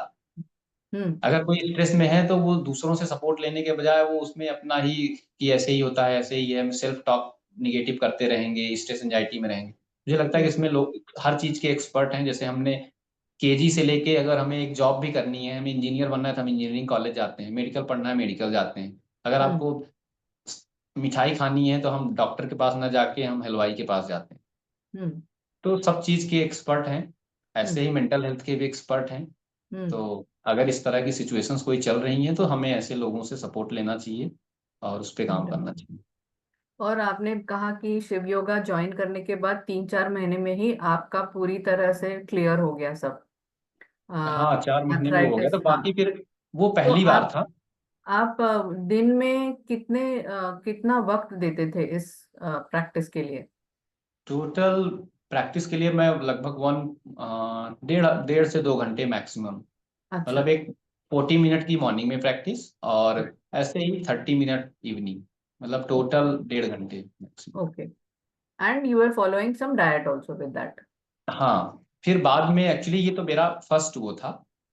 हम्म अगर कोई स्ट्रेस में है तो वो दूसरों से सपोर्ट लेने के बजाय वो उसमें अपना ही, कि ऐसे ही होता है, ऐसे ही है, सेल्फ टॉक निगेटिव करते रहेंगे, स्ट्रेस एंजाइटी में रहेंगे। मुझे लगता है कि हम्म इसमें लोग हर चीज के एक्सपर्ट हैं। जैसे हमने केजी से लेके, अगर हमें एक जॉब भी करनी है, हमें इंजीनियर बनना है तो हम इंजीनियरिंग कॉलेज जाते हैं, मेडिकल पढ़ना है मेडिकल जाते हैं। अगर हम्म आपको मिठाई खानी है तो हम डॉक्टर के पास ना जाके हम हलवाई के पास जाते हैं। हम्म तो सब चीज के एक्सपर्ट हैं, ऐसे हम्म ही मेंटल हेल्थ के भी एक्सपर्ट हैं। हम्म। तो अगर इस तरह की सिचुएशंस कोई चल रही हैं तो हमें ऐसे लोगों से सपोर्ट लेना चाहिए और उस पर काम करना बिल्कुल। चाहिए। और आपने कहा कि शिव योगा ज्वाइन करने के बाद 3-4 महीने में ही आपका पूरी तरह से क्लियर हो गया सब, हाँ, 4 महीने में हो गया, तो आर्थराइटिस। हाँ। बाकी फिर वो तो पहली बार आप था। आप दिन में कितना वक्त देते थे इस प्रैक्टिस के लिए? टोटल प्रैक्टिस के लिए मैं लगभग डेढ़ डेढ़ से 2 घंटे मैक्सिमम। अच्छा। मतलब एक 40 मिनट की मॉर्निंग में प्रैक्टिस, और ऐसे ही 30 मिनट इवनिंग, मतलब टोटल 1.5 घंटे maximum. Okay. And you are following some diet also with that? हाँ, फिर बाद में एक्चुअली ये तो मेरा फर्स्ट वो था।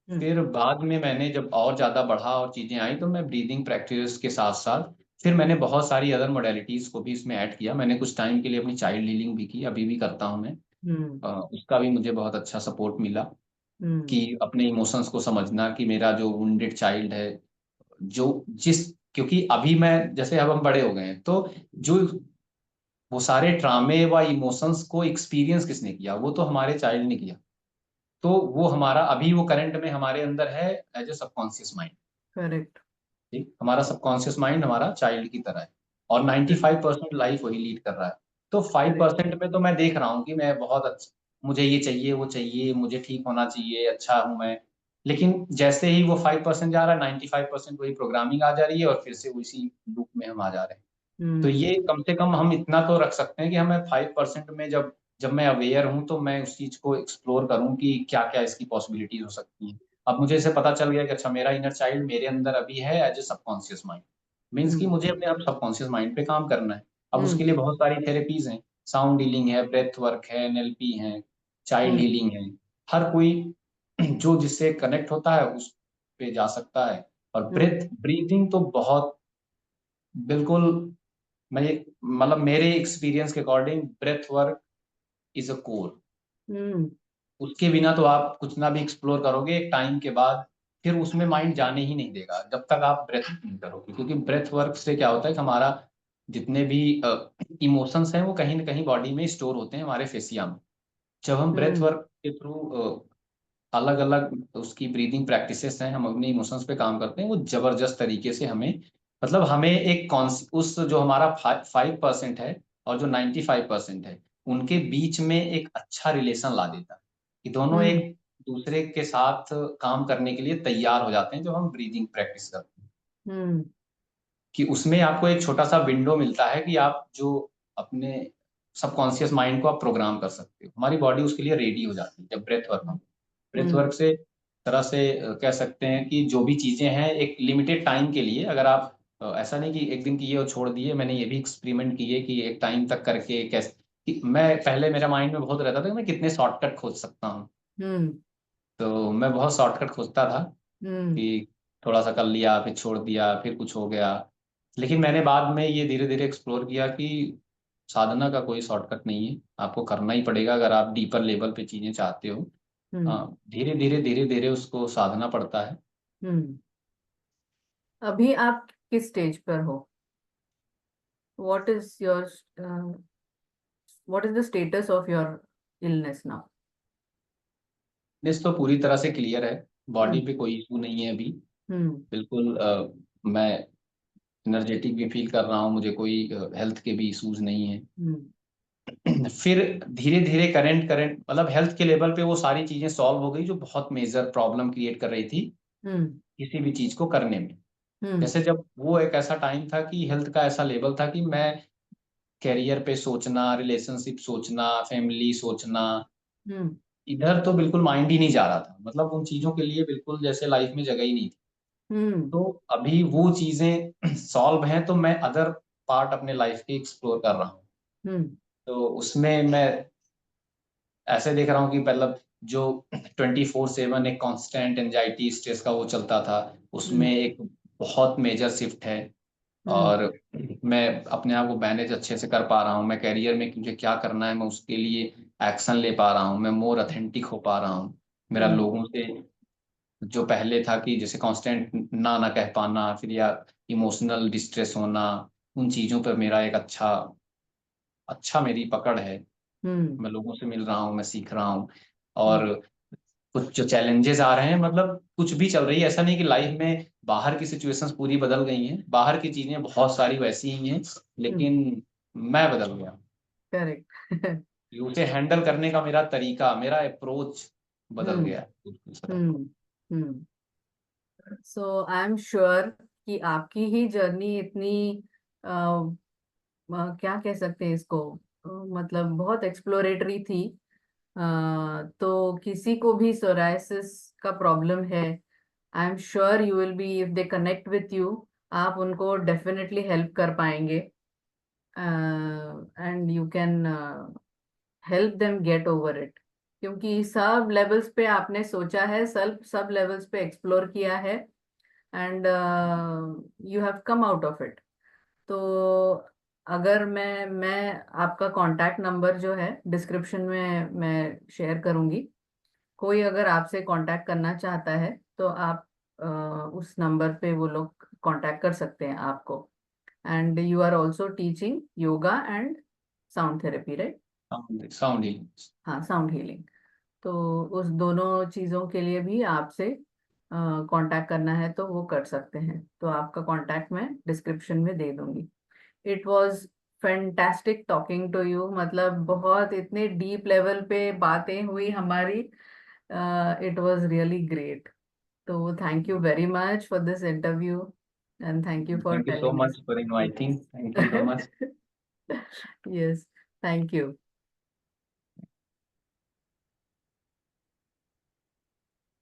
हम्म फिर बाद में मैंने जब और ज़्यादा बढ़ा और चीज़ें आई, तो मैं ब्रीदिंग प्रैक्टिस के साथ साथ फिर मैंने बहुत सारी अदर मोडेलिटीज़ को भी इसमें ऐड किया। मैंने कुछ टाइम के लिए अपनी चाइल्ड हीलिंग भी की, अभी भी करता हूँ मैं। हम्म उसका भी मुझे बहुत अच्छा सपोर्ट मिला। हम्म। कि अपने इमोशंस को समझना कि मेरा जो वुंडेड चाइल्ड है, जो जिस क्योंकि अभी मैं जैसे अब हम बड़े हो गए हैं, तो जो वो सारे ट्रामे व इमोशंस को एक्सपीरियंस किसने किया, वो तो हमारे चाइल्ड ने किया। तो वो हमारा अभी वो करंट में हमारे अंदर है as a subconscious mind. Correct. ठीक, हमारा सबकॉन्शियस माइंड हमारा चाइल्ड की तरह है, और 95% लाइफ वही लीड कर रहा है। तो करेक्ट। 5% में तो मैं देख रहा हूँ कि मैं बहुत अच्छा, मुझे ये चाहिए वो चाहिए, मुझे ठीक होना चाहिए, अच्छा हूँ मैं। लेकिन जैसे ही वो 5% जा रहा है, 95% वही प्रोग्रामिंग आ जा रही है, और फिर से उसी लूप में हम आ जा रहे हैं। तो हम्म। ये कम से कम हम इतना तो रख सकते हैं कि हमें 5% में जब जब मैं अवेयर हूँ, तो मैं उस चीज को एक्सप्लोर करूँ कि क्या क्या इसकी पॉसिबिलिटीज हो सकती हैं। अब मुझे इसे पता चल गया कि अच्छा, मेरा इनर चाइल्ड मेरे अंदर अभी है as a subconscious mind, means कि हम्म। मुझे अपने आप सबकॉन्शियस माइंड पे काम करना है। अब उसके हम्म। लिए बहुत सारी थेरेपीज हैं, साउंड हीलिंग है, ब्रेथ वर्क है, एनएलपी है, चाइल्ड हम्म। हीलिंग है। हर कोई जो जिससे कनेक्ट होता है उस पे जा सकता है। और हम्म। ब्रीदिंग तो बहुत, बिल्कुल, मैं मतलब मेरे एक्सपीरियंस के according breath work is a core. Hmm. उसके बिना तो आप कुछ ना भी एक्सप्लोर करोगे एक टाइम के बाद, फिर उसमें माइंड जाने ही नहीं देगा जब तक आप ब्रेथ नहीं करोगे। क्योंकि ब्रेथ वर्क से क्या होता है कि हमारा जितने भी इमोशंस हैं वो कहीं ना कहीं बॉडी में स्टोर होते हैं, हमारे फेसिया में। जब हम ब्रेथ हम्म। वर्क के थ्रू अलग अलग उसकी ब्रीदिंग प्रैक्टिसेस हैं, हम अपने इमोशंस पे काम करते हैं, वो जबरदस्त तरीके से हमें, मतलब हमें एक उस जो हमारा 5% है और जो 95% है, उनके बीच में एक अच्छा रिलेशन ला देता है, कि दोनों हम्म। एक दूसरे के साथ काम करने के लिए तैयार हो जाते हैं जब हम ब्रीदिंग प्रैक्टिस करते हैं। हम्म। कि उसमें आपको एक छोटा सा विंडो मिलता है कि आप जो अपने सबकॉन्शियस माइंड को आप प्रोग्राम कर सकते हो, हमारी बॉडी उसके लिए रेडी हो जाती है जब ब्रेथ वर्क हम ब्रेथ हम्म। वर्क से तरह से कह सकते हैं कि जो भी चीजें हैं एक लिमिटेड टाइम के लिए, अगर आप ऐसा नहीं कि एक दिन किए और छोड़ दिए, मैंने ये भी एक्सपेरिमेंट किए कि एक टाइम तक करके कैसे, कि मैं पहले मेरा माइंड में बहुत रहता था कि मैं कितने शॉर्टकट खोज सकता हूँ। हम्म। तो मैं बहुत शॉर्टकट खोजता था हम्म। कि थोड़ा सा कर लिया, फिर छोड़ दिया, फिर कुछ हो गया। लेकिन मैंने बाद में ये धीरे धीरे एक्सप्लोर किया कि साधना का कोई शॉर्टकट नहीं है, आपको करना ही पड़ेगा अगर आप डीपर लेवल पे चीजें चाहते हो। हम्म। हाँ, धीरे धीरे उसको साधना पड़ता है। हम्म। अभी आप किस स्टेज पर हो? What is your what is the status of your illness now? Fitness तो पूरी तरह से क्लियर है, बॉडी हम्म। पे कोई इशू नहीं है अभी। हम्म। बिल्कुल मैं एनर्जेटिक भी फील कर रहा हूँ, मुझे कोई हेल्थ के भी इश्यूज नहीं है। हम्म। फिर धीरे धीरे करंट करंट मतलब हेल्थ के लेवल पे वो सारी चीजें सॉल्व हो गई जो बहुत मेजर प्रॉब्लम क्रिएट कर रही थी हम्म। किसी भी चीज को करने में। हम्म। जैसे जब वो एक ऐसा टाइम था कि हेल्थ का ऐसा लेवल था कि मैं कैरियर पे सोचना, रिलेशनशिप सोचना, फैमिली सोचना, हम्म। इधर तो बिल्कुल माइंड ही नहीं जा रहा था, मतलब उन चीजों के लिए बिल्कुल जैसे लाइफ में जगह ही नहीं थी। हम्म। तो अभी वो चीजें सॉल्व हैं, तो मैं अदर पार्ट अपने लाइफ के एक्सप्लोर कर रहा हूँ। हम्म। तो उसमें मैं ऐसे देख रहा हूँ कि मतलब जो 24/7 एक कांस्टेंट एंजाइटी स्ट्रेस का वो चलता था, उसमें हम्म। एक बहुत मेजर शिफ्ट है। हम्म। और मैं अपने आप को मैनेज अच्छे से कर पा रहा हूँ, मैं करियर में मुझे क्या करना है मैं उसके लिए एक्शन ले पा रहा हूँ, मैं मोर अथेंटिक हो पा रहा हूँ। मेरा हम्म। लोगों से जो पहले था कि जैसे कांस्टेंट ना ना कह पाना, फिर या इमोशनल डिस्ट्रेस होना, उन चीजों पर मेरा एक अच्छा अच्छा मेरी पकड़ है। हम्म। मैं लोगों से मिल रहा हूँ, मैं सीख रहा हूँ। हम्म। और कुछ जो चैलेंजेस आ रहे हैं, मतलब कुछ भी चल रही है, ऐसा नहीं कि लाइफ में बाहर की सिचुएशंस पूरी बदल गई हैं, बाहर की चीजें बहुत सारी वैसी ही हैं, हम्म। लेकिन मैं बदल गया। करेक्ट। कि उसे हैंडल करने का मेरा तरीका, मेरा अप्रोच बदल हम्म। गया है उस तरफ। हम्म। हम्म। सो आई एम श्योर कि आपकी ही जर्नी इतनी क्या कह सकते हैं इसको, मतलब बहुत एक्सप्लोरेटरी थी। तो किसी को भी सोरायसिस का प्रॉब्लम है, I am sure you will be, if they connect with you, आप उनको डेफिनेटली हेल्प कर पाएंगे, and you can help them get over it. क्योंकि सब लेवल्स पे आपने सोचा है, सब सब लेवल्स पे एक्सप्लोर किया है, and you have come out of it. तो अगर मैं आपका कांटेक्ट नंबर जो है डिस्क्रिप्शन में मैं शेयर करूंगी, कोई अगर आपसे कांटेक्ट करना चाहता है तो आप उस नंबर पे वो लोग कांटेक्ट कर सकते हैं आपको। And you are also teaching yoga and sound therapy, right? Sound healing. हाँ, साउंड हीलिंग। तो उस दोनों चीज़ों के लिए भी आपसे कांटेक्ट करना है तो वो कर सकते हैं, तो आपका कांटेक्ट मैं डिस्क्रिप्शन में दे दूंगी। It was fantastic talking to you, मतलब बहुत इतने डीप लेवल पे बातें हुई हमारी। It was really great. तो thank you very much for this interview and thank you for thank you so telling much for inviting, thank you so much. Yes, thank you.